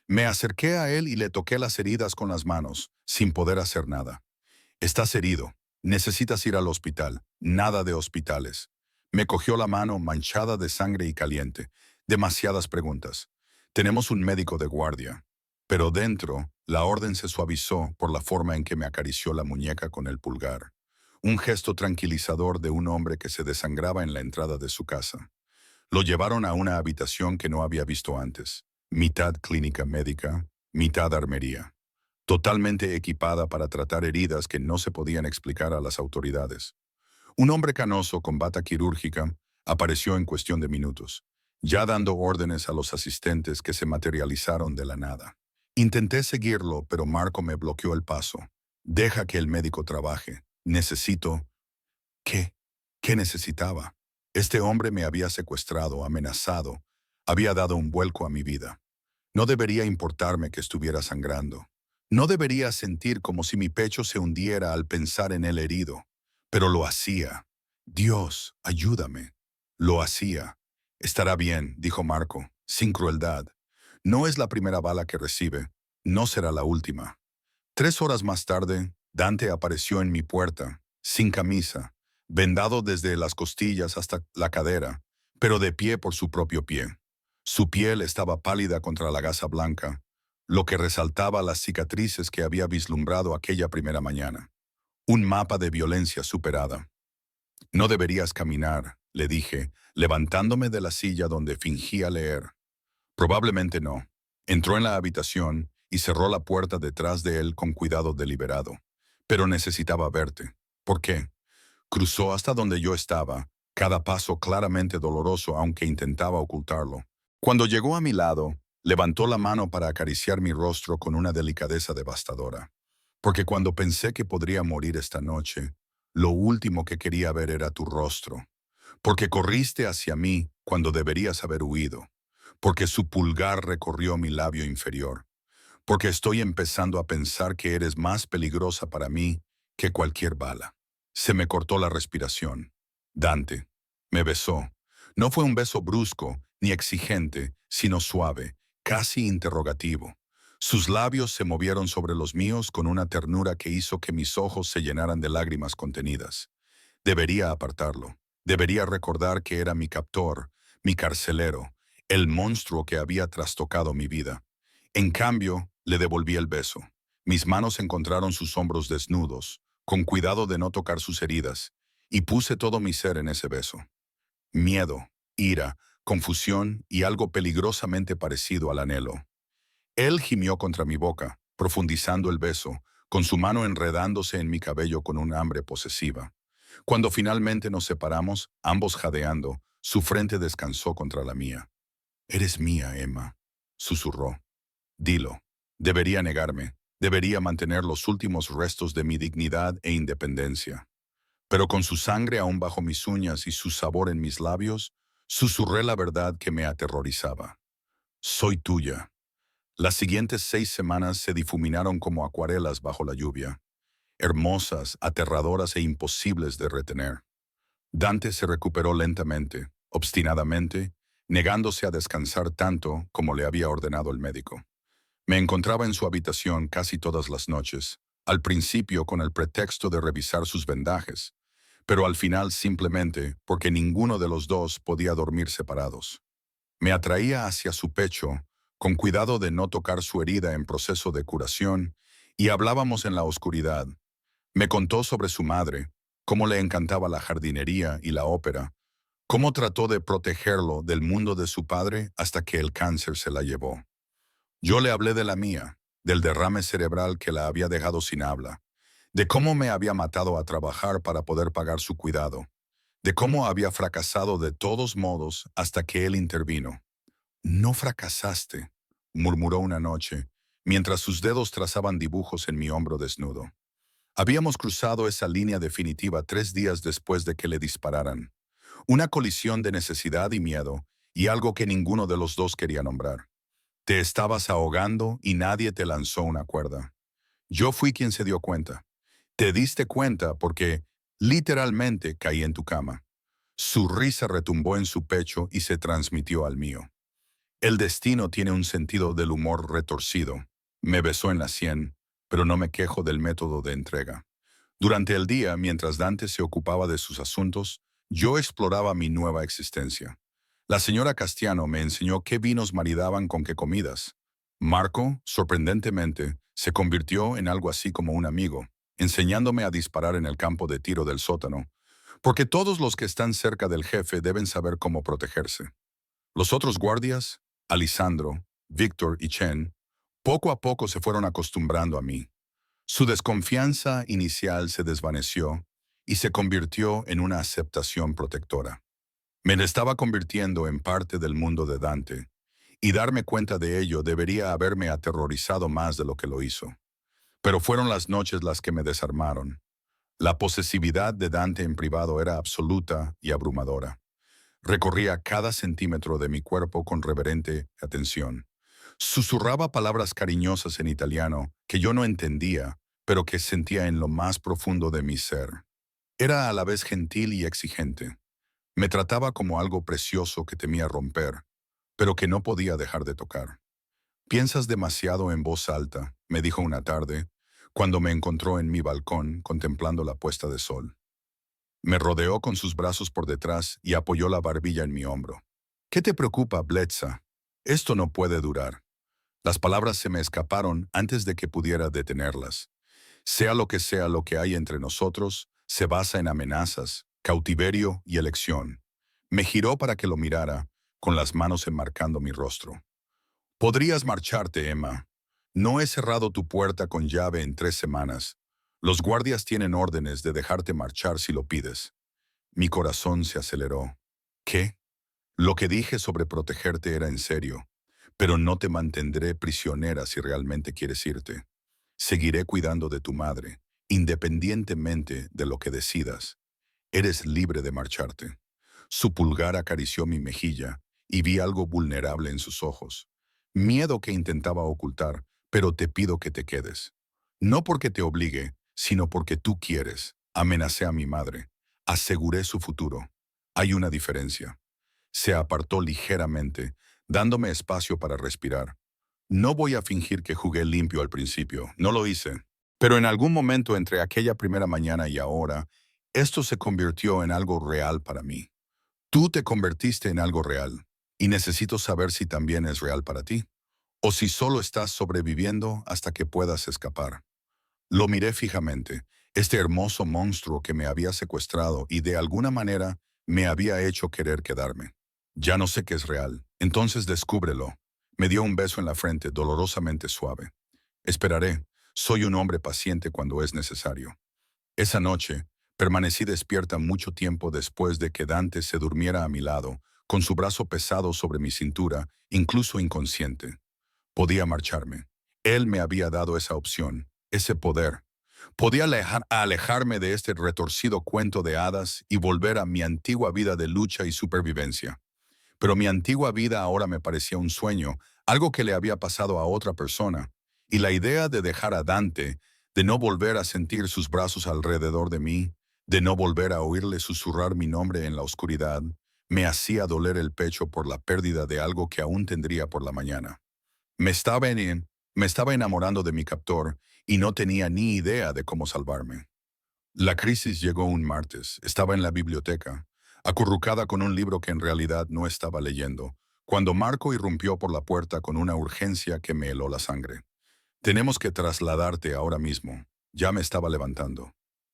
Me acerqué a él y le toqué las heridas con las manos, sin poder hacer nada. Estás herido. Necesitas ir al hospital. Nada de hospitales. Me cogió la mano manchada de sangre y caliente. Demasiadas preguntas. Tenemos un médico de guardia. Pero dentro, la orden se suavizó por la forma en que me acarició la muñeca con el pulgar. Un gesto tranquilizador de un hombre que se desangraba en la entrada de su casa. Lo llevaron a una habitación que no había visto antes. Mitad clínica médica, mitad armería. Totalmente equipada para tratar heridas que no se podían explicar a las autoridades. Un hombre canoso con bata quirúrgica apareció en cuestión de minutos, ya dando órdenes a los asistentes que se materializaron de la nada. Intenté seguirlo, pero Marco me bloqueó el paso. Deja que el médico trabaje. Necesito... ¿Qué? ¿Qué necesitaba? Este hombre me había secuestrado, amenazado, había dado un vuelco a mi vida. No debería importarme que estuviera sangrando. No debería sentir como si mi pecho se hundiera al pensar en el herido. Pero lo hacía. Dios, ayúdame. Lo hacía. Estará bien, dijo Marco, sin crueldad. No es la primera bala que recibe. No será la última. 3 horas más tarde, Dante apareció en mi puerta, sin camisa, vendado desde las costillas hasta la cadera, pero de pie por su propio pie. Su piel estaba pálida contra la gasa blanca, lo que resaltaba las cicatrices que había vislumbrado aquella primera mañana. Un mapa de violencia superada. No deberías caminar, le dije, levantándome de la silla donde fingía leer. Probablemente no. Entró en la habitación y cerró la puerta detrás de él con cuidado deliberado. Pero necesitaba verte. ¿Por qué? Cruzó hasta donde yo estaba, cada paso claramente doloroso aunque intentaba ocultarlo. Cuando llegó a mi lado, levantó la mano para acariciar mi rostro con una delicadeza devastadora. Porque cuando pensé que podría morir esta noche, lo último que quería ver era tu rostro. Porque corriste hacia mí cuando deberías haber huido. Porque su pulgar recorrió mi labio inferior. Porque estoy empezando a pensar que eres más peligrosa para mí que cualquier bala. Se me cortó la respiración. Dante me besó. No fue un beso brusco ni exigente, sino suave, casi interrogativo. Sus labios se movieron sobre los míos con una ternura que hizo que mis ojos se llenaran de lágrimas contenidas. Debería apartarlo. Debería recordar que era mi captor, mi carcelero, el monstruo que había trastocado mi vida. En cambio, le devolví el beso. Mis manos encontraron sus hombros desnudos, con cuidado de no tocar sus heridas, y puse todo mi ser en ese beso. Miedo, ira, confusión y algo peligrosamente parecido al anhelo. Él gimió contra mi boca, profundizando el beso, con su mano enredándose en mi cabello con un hambre posesiva. Cuando finalmente nos separamos, ambos jadeando, su frente descansó contra la mía. «Eres mía, Emma», susurró. «Dilo. Debería negarme. Debería mantener los últimos restos de mi dignidad e independencia. Pero con su sangre aún bajo mis uñas y su sabor en mis labios, susurré la verdad que me aterrorizaba. Soy tuya». Las siguientes 6 semanas se difuminaron como acuarelas bajo la lluvia, hermosas, aterradoras e imposibles de retener. Dante se recuperó lentamente, obstinadamente, negándose a descansar tanto como le había ordenado el médico. Me encontraba en su habitación casi todas las noches, al principio con el pretexto de revisar sus vendajes, pero al final simplemente porque ninguno de los dos podía dormir separados. Me atraía hacia su pecho, con cuidado de no tocar su herida en proceso de curación, y hablábamos en la oscuridad. Me contó sobre su madre, cómo le encantaba la jardinería y la ópera, cómo trató de protegerlo del mundo de su padre hasta que el cáncer se la llevó. Yo le hablé de la mía, del derrame cerebral que la había dejado sin habla, de cómo me había matado a trabajar para poder pagar su cuidado, de cómo había fracasado de todos modos hasta que él intervino. «No fracasaste», murmuró una noche, mientras sus dedos trazaban dibujos en mi hombro desnudo. Habíamos cruzado esa línea definitiva 3 días después de que le dispararan. Una colisión de necesidad y miedo, y algo que ninguno de los dos quería nombrar. Te estabas ahogando y nadie te lanzó una cuerda. Yo fui quien se dio cuenta. Te diste cuenta porque, literalmente, caí en tu cama. Su risa retumbó en su pecho y se transmitió al mío. El destino tiene un sentido del humor retorcido. Me besó en la sien, pero no me quejo del método de entrega. Durante el día, mientras Dante se ocupaba de sus asuntos, yo exploraba mi nueva existencia. La señora Castiano me enseñó qué vinos maridaban con qué comidas. Marco, sorprendentemente, se convirtió en algo así como un amigo, enseñándome a disparar en el campo de tiro del sótano, porque todos los que están cerca del jefe deben saber cómo protegerse. Los otros guardias, Alisandro, Víctor y Chen, poco a poco se fueron acostumbrando a mí. Su desconfianza inicial se desvaneció y se convirtió en una aceptación protectora. Me estaba convirtiendo en parte del mundo de Dante, y darme cuenta de ello debería haberme aterrorizado más de lo que lo hizo. Pero fueron las noches las que me desarmaron. La posesividad de Dante en privado era absoluta y abrumadora. Recorría cada centímetro de mi cuerpo con reverente atención. Susurraba palabras cariñosas en italiano que yo no entendía, pero que sentía en lo más profundo de mi ser. Era a la vez gentil y exigente. Me trataba como algo precioso que temía romper, pero que no podía dejar de tocar. «Piensas demasiado en voz alta», me dijo una tarde, cuando me encontró en mi balcón contemplando la puesta de sol. Me rodeó con sus brazos por detrás y apoyó la barbilla en mi hombro. «¿Qué te preocupa, Bletsa? Esto no puede durar». Las palabras se me escaparon antes de que pudiera detenerlas. Sea lo que hay entre nosotros, se basa en amenazas, cautiverio y elección. Me giró para que lo mirara, con las manos enmarcando mi rostro. «Podrías marcharte, Emma. No he cerrado tu puerta con llave en 3 semanas. Los guardias tienen órdenes de dejarte marchar si lo pides». Mi corazón se aceleró. «¿Qué? Lo que dije sobre protegerte era en serio, pero no te mantendré prisionera si realmente quieres irte. Seguiré cuidando de tu madre, independientemente de lo que decidas. Eres libre de marcharte. Su pulgar acarició mi mejilla y vi algo vulnerable en sus ojos. Miedo que intentaba ocultar, pero te pido que te quedes. No porque te obligue, sino porque tú quieres. Amenacé a mi madre. Aseguré su futuro. Hay una diferencia. Se apartó ligeramente, dándome espacio para respirar. No voy a fingir que jugué limpio al principio, no lo hice. Pero en algún momento entre aquella primera mañana y ahora, esto se convirtió en algo real para mí. Tú te convertiste en algo real, y necesito saber si también es real para ti, o si solo estás sobreviviendo hasta que puedas escapar. Lo miré fijamente, este hermoso monstruo que me había secuestrado y de alguna manera me había hecho querer quedarme. Ya no sé qué es real, entonces descúbrelo. Me dio un beso en la frente, dolorosamente suave. Esperaré, soy un hombre paciente cuando es necesario. Esa noche, permanecí despierta mucho tiempo después de que Dante se durmiera a mi lado, con su brazo pesado sobre mi cintura, incluso inconsciente. Podía marcharme. Él me había dado esa opción, ese poder. Podía alejarme de este retorcido cuento de hadas y volver a mi antigua vida de lucha y supervivencia. Pero mi antigua vida ahora me parecía un sueño, algo que le había pasado a otra persona. Y la idea de dejar a Dante, de no volver a sentir sus brazos alrededor de mí, de no volver a oírle susurrar mi nombre en la oscuridad, me hacía doler el pecho por la pérdida de algo que aún tendría por la mañana. Me estaba enamorando de mi captor y no tenía ni idea de cómo salvarme. La crisis llegó un martes. Estaba en la biblioteca, acurrucada con un libro que en realidad no estaba leyendo, cuando Marco irrumpió por la puerta con una urgencia que me heló la sangre. Tenemos que trasladarte ahora mismo. Ya me estaba levantando.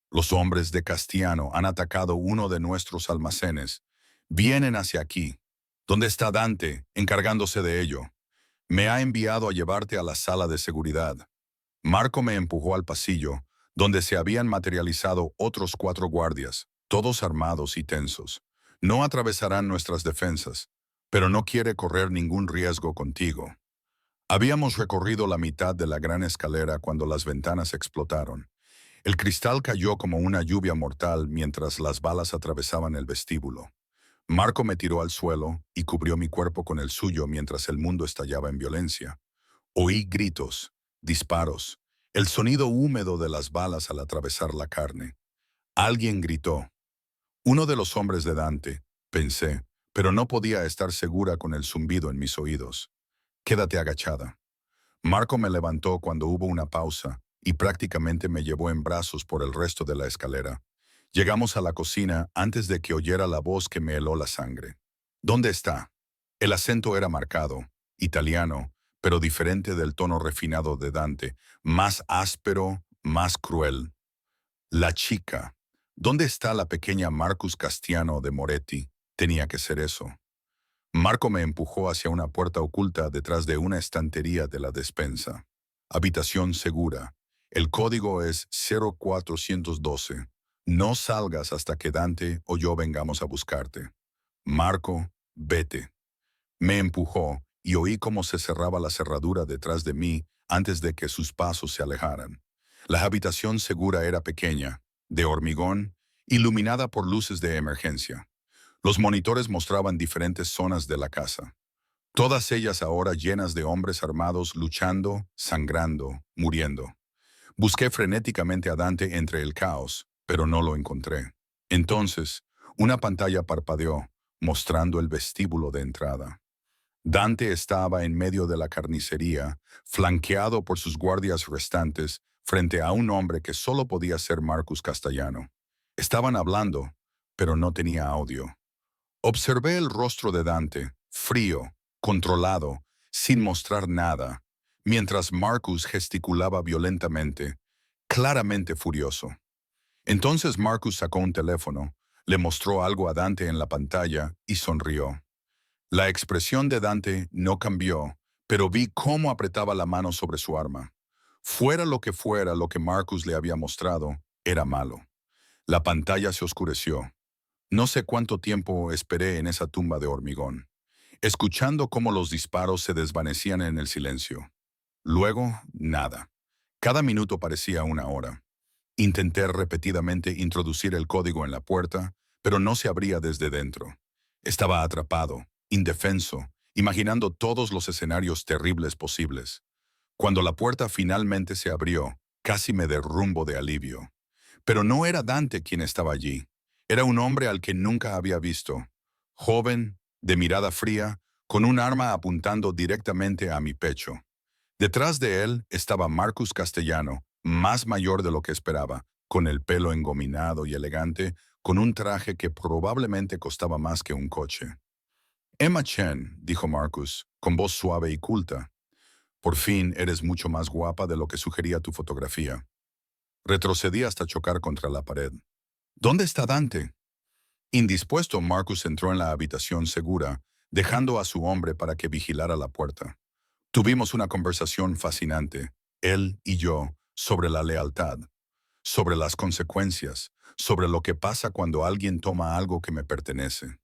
Los hombres de Castiano han atacado uno de nuestros almacenes. Vienen hacia aquí. ¿Dónde está Dante, encargándose de ello? Me ha enviado a llevarte a la sala de seguridad. Marco me empujó al pasillo, donde se habían materializado otros 4 guardias, todos armados y tensos. No atravesarán nuestras defensas, pero no quiere correr ningún riesgo contigo. Habíamos recorrido la mitad de la gran escalera cuando las ventanas explotaron. El cristal cayó como una lluvia mortal mientras las balas atravesaban el vestíbulo. Marco me tiró al suelo y cubrió mi cuerpo con el suyo mientras el mundo estallaba en violencia. Oí gritos, disparos, el sonido húmedo de las balas al atravesar la carne. Alguien gritó. Uno de los hombres de Dante, pensé, pero no podía estar segura con el zumbido en mis oídos. Quédate agachada. Marco me levantó cuando hubo una pausa y prácticamente me llevó en brazos por el resto de la escalera. Llegamos a la cocina antes de que oyera la voz que me heló la sangre. ¿Dónde está? El acento era marcado, italiano, pero diferente del tono refinado de Dante, más áspero, más cruel. La chica. ¿Dónde está la pequeña Marcus Castiano de Moretti? Tenía que ser eso. Marco me empujó hacia una puerta oculta detrás de una estantería de la despensa. Habitación segura. El código es 0412. No salgas hasta que Dante o yo vengamos a buscarte. Marco, vete. Me empujó y oí cómo se cerraba la cerradura detrás de mí antes de que sus pasos se alejaran. La habitación segura era pequeña, de hormigón, iluminada por luces de emergencia. Los monitores mostraban diferentes zonas de la casa, todas ellas ahora llenas de hombres armados luchando, sangrando, muriendo. Busqué frenéticamente a Dante entre el caos, pero no lo encontré. Entonces, una pantalla parpadeó, mostrando el vestíbulo de entrada. Dante estaba en medio de la carnicería, flanqueado por sus guardias restantes, frente a un hombre que solo podía ser Marcus Castellano. Estaban hablando, pero no tenía audio. Observé el rostro de Dante, frío, controlado, sin mostrar nada, mientras Marcus gesticulaba violentamente, claramente furioso. Entonces Marcus sacó un teléfono, le mostró algo a Dante en la pantalla y sonrió. La expresión de Dante no cambió, pero vi cómo apretaba la mano sobre su arma. Fuera lo que Marcus le había mostrado, era malo. La pantalla se oscureció. No sé cuánto tiempo esperé en esa tumba de hormigón, escuchando cómo los disparos se desvanecían en el silencio. Luego, nada. Cada minuto parecía una hora. Intenté repetidamente introducir el código en la puerta, pero no se abría desde dentro. Estaba atrapado, indefenso, imaginando todos los escenarios terribles posibles. Cuando la puerta finalmente se abrió, casi me derrumbo de alivio. Pero no era Dante quien estaba allí. Era un hombre al que nunca había visto. Joven, de mirada fría, con un arma apuntando directamente a mi pecho. Detrás de él estaba Marcus Castellano, más mayor de lo que esperaba, con el pelo engominado y elegante, con un traje que probablemente costaba más que un coche. Emma Chen, dijo Marcus, con voz suave y culta. Por fin eres mucho más guapa de lo que sugería tu fotografía. Retrocedí hasta chocar contra la pared. ¿Dónde está Dante? Indispuesto, Marcus entró en la habitación segura, dejando a su hombre para que vigilara la puerta. Tuvimos una conversación fascinante, él y yo, sobre la lealtad, sobre las consecuencias, sobre lo que pasa cuando alguien toma algo que me pertenece.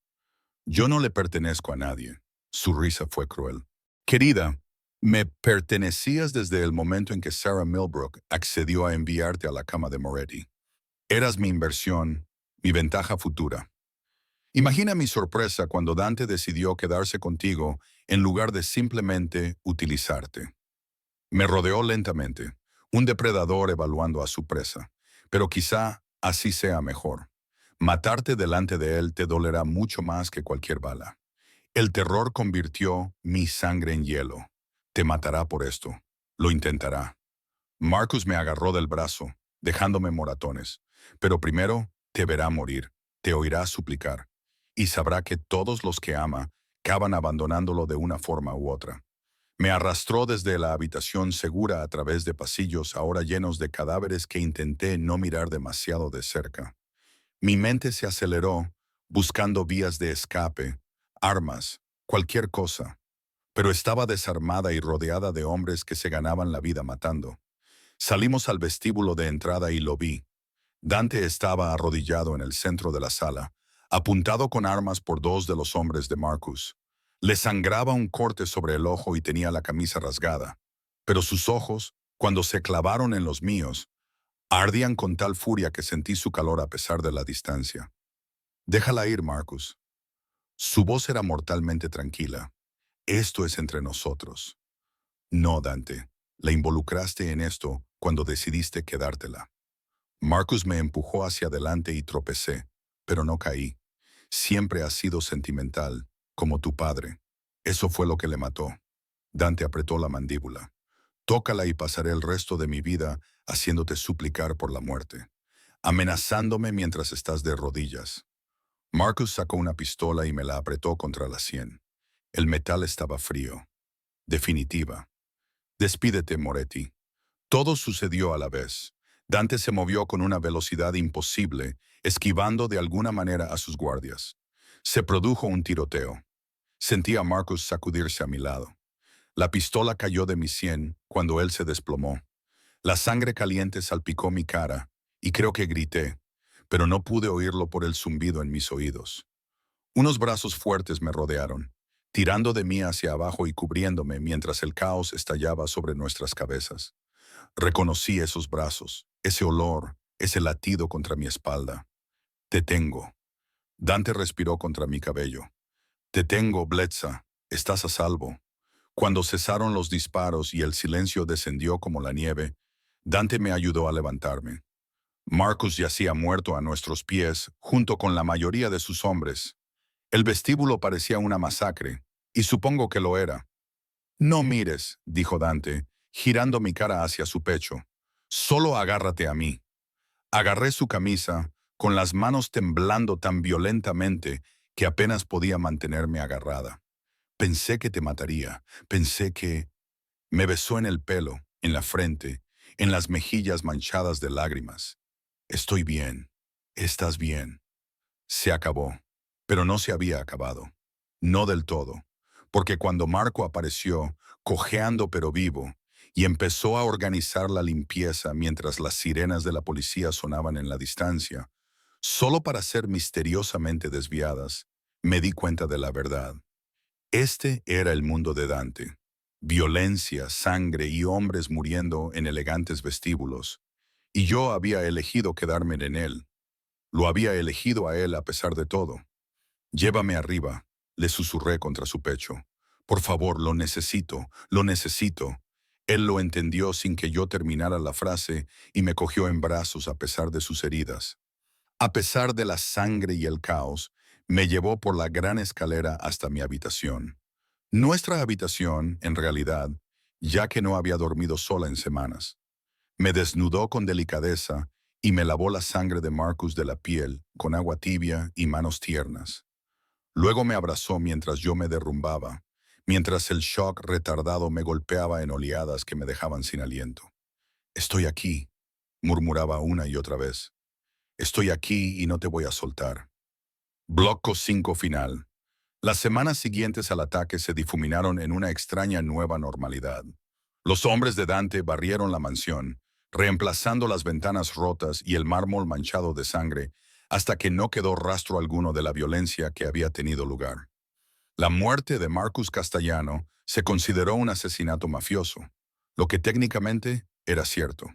Yo no le pertenezco a nadie. Su risa fue cruel. Querida, me pertenecías desde el momento en que Sarah Millbrook accedió a enviarte a la cama de Moretti. Eras mi inversión, mi ventaja futura. Imagina mi sorpresa cuando Dante decidió quedarse contigo en lugar de simplemente utilizarte. Me rodeó lentamente, un depredador evaluando a su presa. Pero quizá así sea mejor. Matarte delante de él te dolerá mucho más que cualquier bala. El terror convirtió mi sangre en hielo. Te matará por esto. Lo intentará. Marcus me agarró del brazo, dejándome moratones. Pero primero te verá morir, te oirá suplicar, y sabrá que todos los que ama acaban abandonándolo de una forma u otra. Me arrastró desde la habitación segura a través de pasillos ahora llenos de cadáveres que intenté no mirar demasiado de cerca. Mi mente se aceleró, buscando vías de escape, armas, cualquier cosa, pero estaba desarmada y rodeada de hombres que se ganaban la vida matando. Salimos al vestíbulo de entrada y lo vi. Dante estaba arrodillado en el centro de la sala, apuntado con armas por dos de los hombres de Marcus. Le sangraba un corte sobre el ojo y tenía la camisa rasgada, pero sus ojos, cuando se clavaron en los míos, ardían con tal furia que sentí su calor a pesar de la distancia. Déjala ir, Marcus. Su voz era mortalmente tranquila. Esto es entre nosotros. No, Dante. La involucraste en esto cuando decidiste quedártela. Marcus me empujó hacia adelante y tropecé, pero no caí. Siempre has sido sentimental, como tu padre. Eso fue lo que le mató. Dante apretó la mandíbula. Tócala y pasaré el resto de mi vida haciéndote suplicar por la muerte, amenazándome mientras estás de rodillas. Marcus sacó una pistola y me la apretó contra la sien. El metal estaba frío. Definitiva. Despídete, Moretti. Todo sucedió a la vez. Dante se movió con una velocidad imposible, esquivando de alguna manera a sus guardias. Se produjo un tiroteo. Sentí a Marcus sacudirse a mi lado. La pistola cayó de mi sien cuando él se desplomó. La sangre caliente salpicó mi cara, y creo que grité, pero no pude oírlo por el zumbido en mis oídos. Unos brazos fuertes me rodearon, tirando de mí hacia abajo y cubriéndome mientras el caos estallaba sobre nuestras cabezas. Reconocí esos brazos, ese olor, ese latido contra mi espalda. Te tengo. Dante respiró contra mi cabello. Te tengo, Bletsa. Estás a salvo. Cuando cesaron los disparos y el silencio descendió como la nieve, Dante me ayudó a levantarme. Marcus yacía muerto a nuestros pies, junto con la mayoría de sus hombres. El vestíbulo parecía una masacre, y supongo que lo era. No mires, dijo Dante, girando mi cara hacia su pecho. Solo agárrate a mí. Agarré su camisa, con las manos temblando tan violentamente que apenas podía mantenerme agarrada. Pensé que te mataría, pensé que... Me besó en el pelo, en la frente, en las mejillas manchadas de lágrimas. Estoy bien. Estás bien. Se acabó. Pero no se había acabado. No del todo. Porque cuando Marco apareció, cojeando pero vivo, y empezó a organizar la limpieza mientras las sirenas de la policía sonaban en la distancia, solo para ser misteriosamente desviadas, me di cuenta de la verdad. Este era el mundo de Dante. Violencia, sangre y hombres muriendo en elegantes vestíbulos. Y yo había elegido quedarme en él. Lo había elegido a él a pesar de todo. Llévame arriba, le susurré contra su pecho. Por favor, lo necesito, lo necesito. Él lo entendió sin que yo terminara la frase y me cogió en brazos a pesar de sus heridas. A pesar de la sangre y el caos, me llevó por la gran escalera hasta mi habitación. Nuestra habitación, en realidad, ya que no había dormido sola en semanas. Me desnudó con delicadeza y me lavó la sangre de Marcus de la piel con agua tibia y manos tiernas. Luego me abrazó mientras yo me derrumbaba, mientras el shock retardado me golpeaba en oleadas que me dejaban sin aliento. Estoy aquí, murmuraba una y otra vez. Estoy aquí y no te voy a soltar. Bloco 5 final. Las semanas siguientes al ataque se difuminaron en una extraña nueva normalidad. Los hombres de Dante barrieron la mansión, reemplazando las ventanas rotas y el mármol manchado de sangre, hasta que no quedó rastro alguno de la violencia que había tenido lugar. La muerte de Marcus Castellano se consideró un asesinato mafioso, lo que técnicamente era cierto.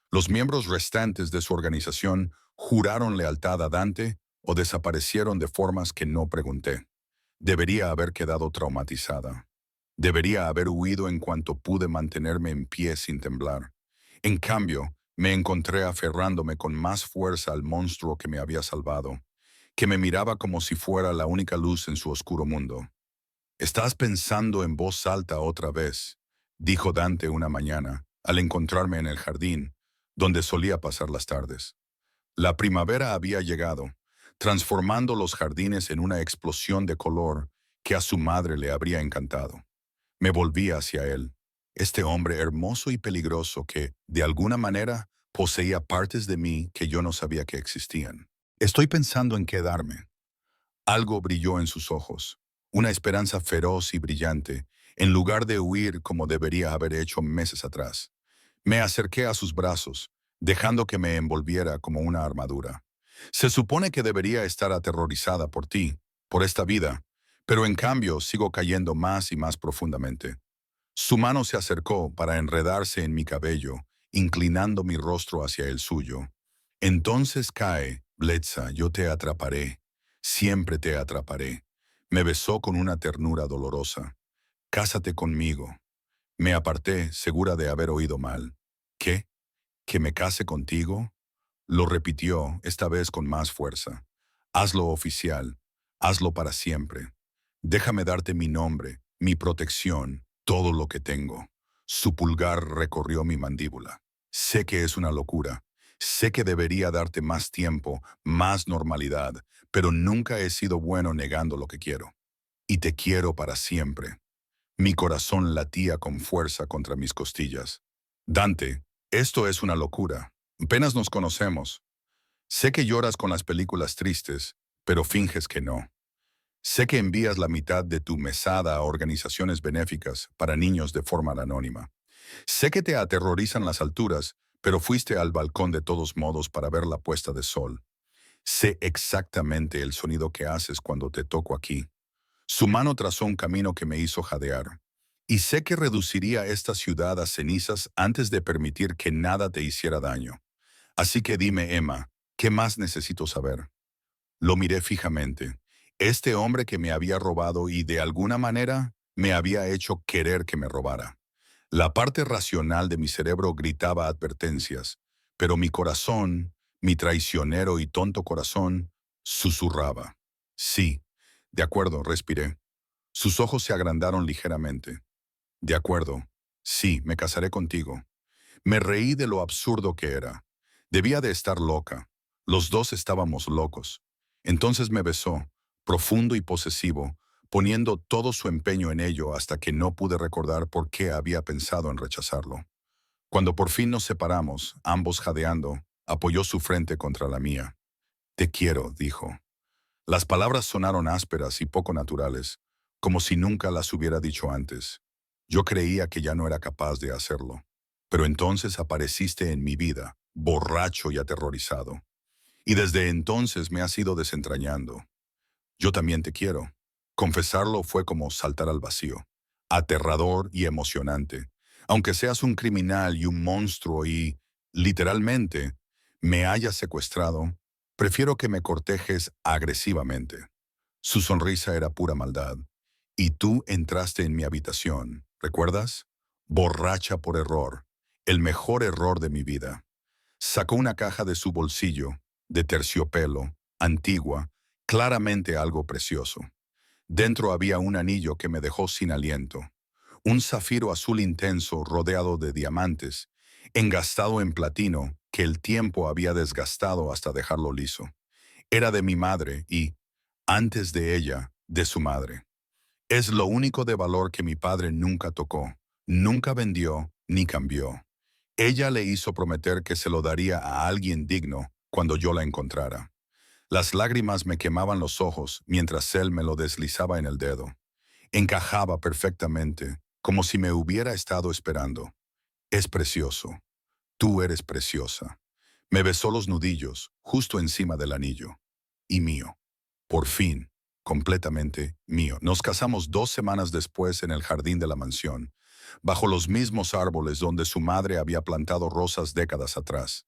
Los miembros restantes de su organización juraron lealtad a Dante o desaparecieron de formas que no pregunté. Debería haber quedado traumatizada. Debería haber huido en cuanto pude mantenerme en pie sin temblar. En cambio, me encontré aferrándome con más fuerza al monstruo que me había salvado, que me miraba como si fuera la única luz en su oscuro mundo. «Estás pensando en voz alta otra vez», dijo Dante una mañana, al encontrarme en el jardín, donde solía pasar las tardes. La primavera había llegado, transformando los jardines en una explosión de color que a su madre le habría encantado. Me volví hacia él, este hombre hermoso y peligroso que, de alguna manera, poseía partes de mí que yo no sabía que existían. «Estoy pensando en quedarme». Algo brilló en sus ojos, una esperanza feroz y brillante, en lugar de huir como debería haber hecho meses atrás. Me acerqué a sus brazos, dejando que me envolviera como una armadura. Se supone que debería estar aterrorizada por ti, por esta vida, pero en cambio sigo cayendo más y más profundamente. Su mano se acercó para enredarse en mi cabello, inclinando mi rostro hacia el suyo. Entonces cae, Bletsa, yo te atraparé, siempre te atraparé. Me besó con una ternura dolorosa. Cásate conmigo. Me aparté, segura de haber oído mal. ¿Qué? ¿Que me case contigo? Lo repitió, esta vez con más fuerza. Hazlo oficial, hazlo para siempre. Déjame darte mi nombre, mi protección, todo lo que tengo. Su pulgar recorrió mi mandíbula. Sé que es una locura. Sé que debería darte más tiempo, más normalidad, pero nunca he sido bueno negando lo que quiero. Y te quiero para siempre. Mi corazón latía con fuerza contra mis costillas. Dante, esto es una locura. Apenas nos conocemos. Sé que lloras con las películas tristes, pero finges que no. Sé que envías la mitad de tu mesada a organizaciones benéficas para niños de forma anónima. Sé que te aterrorizan las alturas, pero fuiste al balcón de todos modos para ver la puesta de sol. Sé exactamente el sonido que haces cuando te toco aquí. Su mano trazó un camino que me hizo jadear. Y sé que reduciría esta ciudad a cenizas antes de permitir que nada te hiciera daño. Así que dime, Emma, ¿qué más necesito saber? Lo miré fijamente. Este hombre que me había robado y de alguna manera me había hecho querer que me robara. La parte racional de mi cerebro gritaba advertencias, pero mi corazón, mi traicionero y tonto corazón, susurraba. Sí, de acuerdo, respiré. Sus ojos se agrandaron ligeramente. De acuerdo. Sí, me casaré contigo. Me reí de lo absurdo que era. Debía de estar loca. Los dos estábamos locos. Entonces me besó, profundo y posesivo, poniendo todo su empeño en ello hasta que no pude recordar por qué había pensado en rechazarlo. Cuando por fin nos separamos, ambos jadeando, apoyó su frente contra la mía. Te quiero, dijo. Las palabras sonaron ásperas y poco naturales, como si nunca las hubiera dicho antes. Yo creía que ya no era capaz de hacerlo. Pero entonces apareciste en mi vida, borracho y aterrorizado. Y desde entonces me has ido desentrañando. Yo también te quiero. Confesarlo fue como saltar al vacío, aterrador y emocionante. Aunque seas un criminal y un monstruo y, literalmente, me hayas secuestrado, prefiero que me cortejes agresivamente. Su sonrisa era pura maldad. Y tú entraste en mi habitación, ¿recuerdas? Borracha por error, el mejor error de mi vida. Sacó una caja de su bolsillo, de terciopelo, antigua, claramente algo precioso. Dentro había un anillo que me dejó sin aliento, un zafiro azul intenso rodeado de diamantes, engastado en platino que el tiempo había desgastado hasta dejarlo liso. Era de mi madre y, antes de ella, de su madre. Es lo único de valor que mi padre nunca tocó, nunca vendió ni cambió. Ella le hizo prometer que se lo daría a alguien digno cuando yo la encontrara. Las lágrimas me quemaban los ojos mientras él me lo deslizaba en el dedo. Encajaba perfectamente, como si me hubiera estado esperando. Es precioso. Tú eres preciosa. Me besó los nudillos, justo encima del anillo. Y mío. Por fin, completamente mío. Nos casamos 2 semanas después en el jardín de la mansión, bajo los mismos árboles donde su madre había plantado rosas décadas atrás.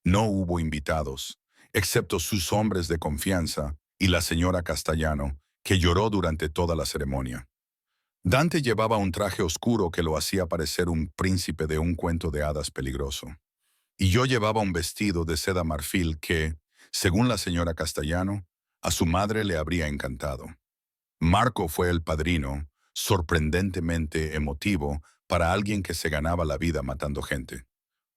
No hubo invitados, excepto sus hombres de confianza y la señora Castellano, que lloró durante toda la ceremonia. Dante llevaba un traje oscuro que lo hacía parecer un príncipe de un cuento de hadas peligroso. Y yo llevaba un vestido de seda marfil que, según la señora Castellano, a su madre le habría encantado. Marco fue el padrino, sorprendentemente emotivo para alguien que se ganaba la vida matando gente.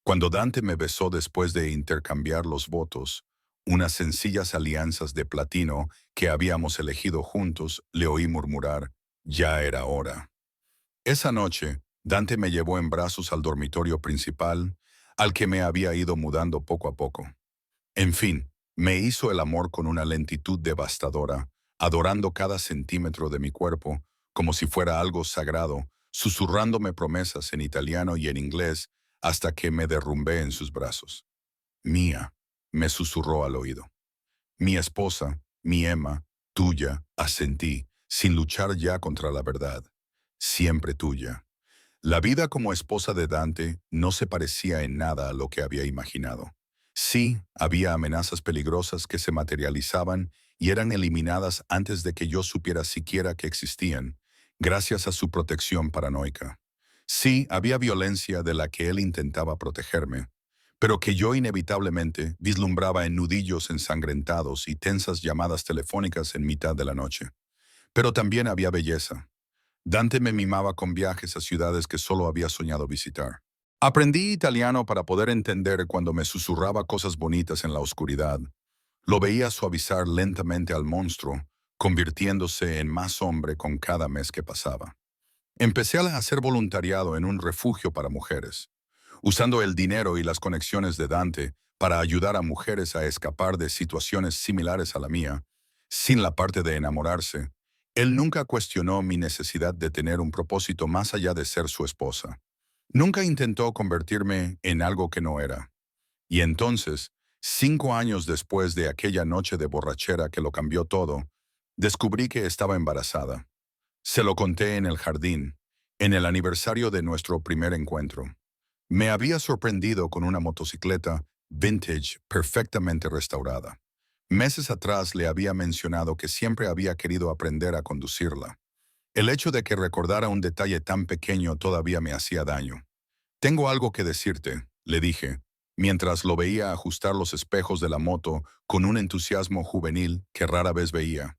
Cuando Dante me besó después de intercambiar los votos, unas sencillas alianzas de platino que habíamos elegido juntos, le oí murmurar, ya era hora. Esa noche, Dante me llevó en brazos al dormitorio principal, al que me había ido mudando poco a poco. En fin, me hizo el amor con una lentitud devastadora, adorando cada centímetro de mi cuerpo, como si fuera algo sagrado, susurrándome promesas en italiano y en inglés hasta que me derrumbé en sus brazos. Mía, me susurró al oído. Mi esposa, mi Emma, tuya, asentí, sin luchar ya contra la verdad. Siempre tuya. La vida como esposa de Dante no se parecía en nada a lo que había imaginado. Sí, había amenazas peligrosas que se materializaban y eran eliminadas antes de que yo supiera siquiera que existían, gracias a su protección paranoica. Sí, había violencia de la que él intentaba protegerme, pero que yo inevitablemente vislumbraba en nudillos ensangrentados y tensas llamadas telefónicas en mitad de la noche. Pero también había belleza. Dante me mimaba con viajes a ciudades que solo había soñado visitar. Aprendí italiano para poder entender cuando me susurraba cosas bonitas en la oscuridad. Lo veía suavizar lentamente al monstruo, convirtiéndose en más hombre con cada mes que pasaba. Empecé a hacer voluntariado en un refugio para mujeres, usando el dinero y las conexiones de Dante para ayudar a mujeres a escapar de situaciones similares a la mía, sin la parte de enamorarse. Él nunca cuestionó mi necesidad de tener un propósito más allá de ser su esposa. Nunca intentó convertirme en algo que no era. Y entonces, 5 años después de aquella noche de borrachera que lo cambió todo, descubrí que estaba embarazada. Se lo conté en el jardín, en el aniversario de nuestro primer encuentro. Me había sorprendido con una motocicleta vintage perfectamente restaurada. Meses atrás le había mencionado que siempre había querido aprender a conducirla. El hecho de que recordara un detalle tan pequeño todavía me hacía daño. Tengo algo que decirte, le dije, mientras lo veía ajustar los espejos de la moto con un entusiasmo juvenil que rara vez veía.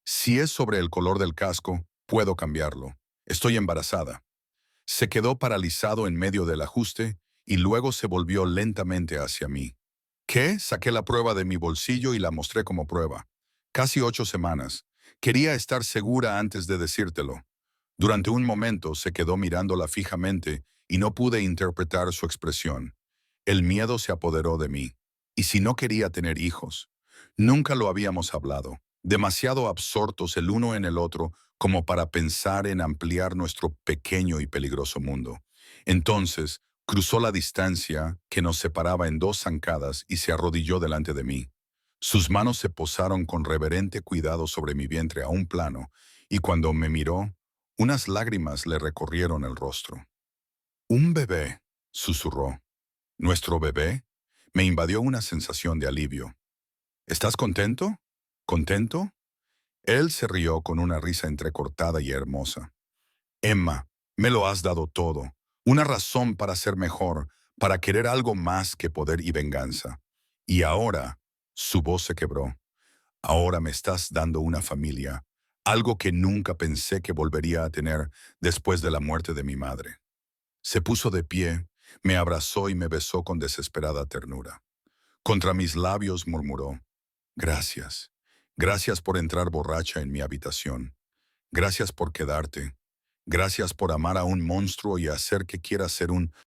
Si es sobre el color del casco, puedo cambiarlo. Estoy embarazada. Se quedó paralizado en medio del ajuste y luego se volvió lentamente hacia mí. ¿Qué? Saqué la prueba de mi bolsillo y la mostré como prueba. Casi 8 semanas. Quería estar segura antes de decírtelo. Durante un momento se quedó mirándola fijamente y no pude interpretar su expresión. El miedo se apoderó de mí. ¿Y si no quería tener hijos? Nunca lo habíamos hablado. Demasiado absortos el uno en el otro como para pensar en ampliar nuestro pequeño y peligroso mundo. Entonces, cruzó la distancia que nos separaba en 2 zancadas y se arrodilló delante de mí. Sus manos se posaron con reverente cuidado sobre mi vientre a un plano, y cuando me miró, unas lágrimas le recorrieron el rostro. «Un bebé», susurró. «¿Nuestro bebé?» Me invadió una sensación de alivio. «¿Estás contento? ¿Contento?» Él se rió con una risa entrecortada y hermosa. «Emma, me lo has dado todo. Una razón para ser mejor, para querer algo más que poder y venganza. Y ahora», su voz se quebró, «ahora me estás dando una familia, algo que nunca pensé que volvería a tener después de la muerte de mi madre». Se puso de pie, me abrazó y me besó con desesperada ternura. Contra mis labios murmuró: «Gracias. Gracias por entrar borracha en mi habitación. Gracias por quedarte. Gracias por amar a un monstruo y hacer que quiera ser un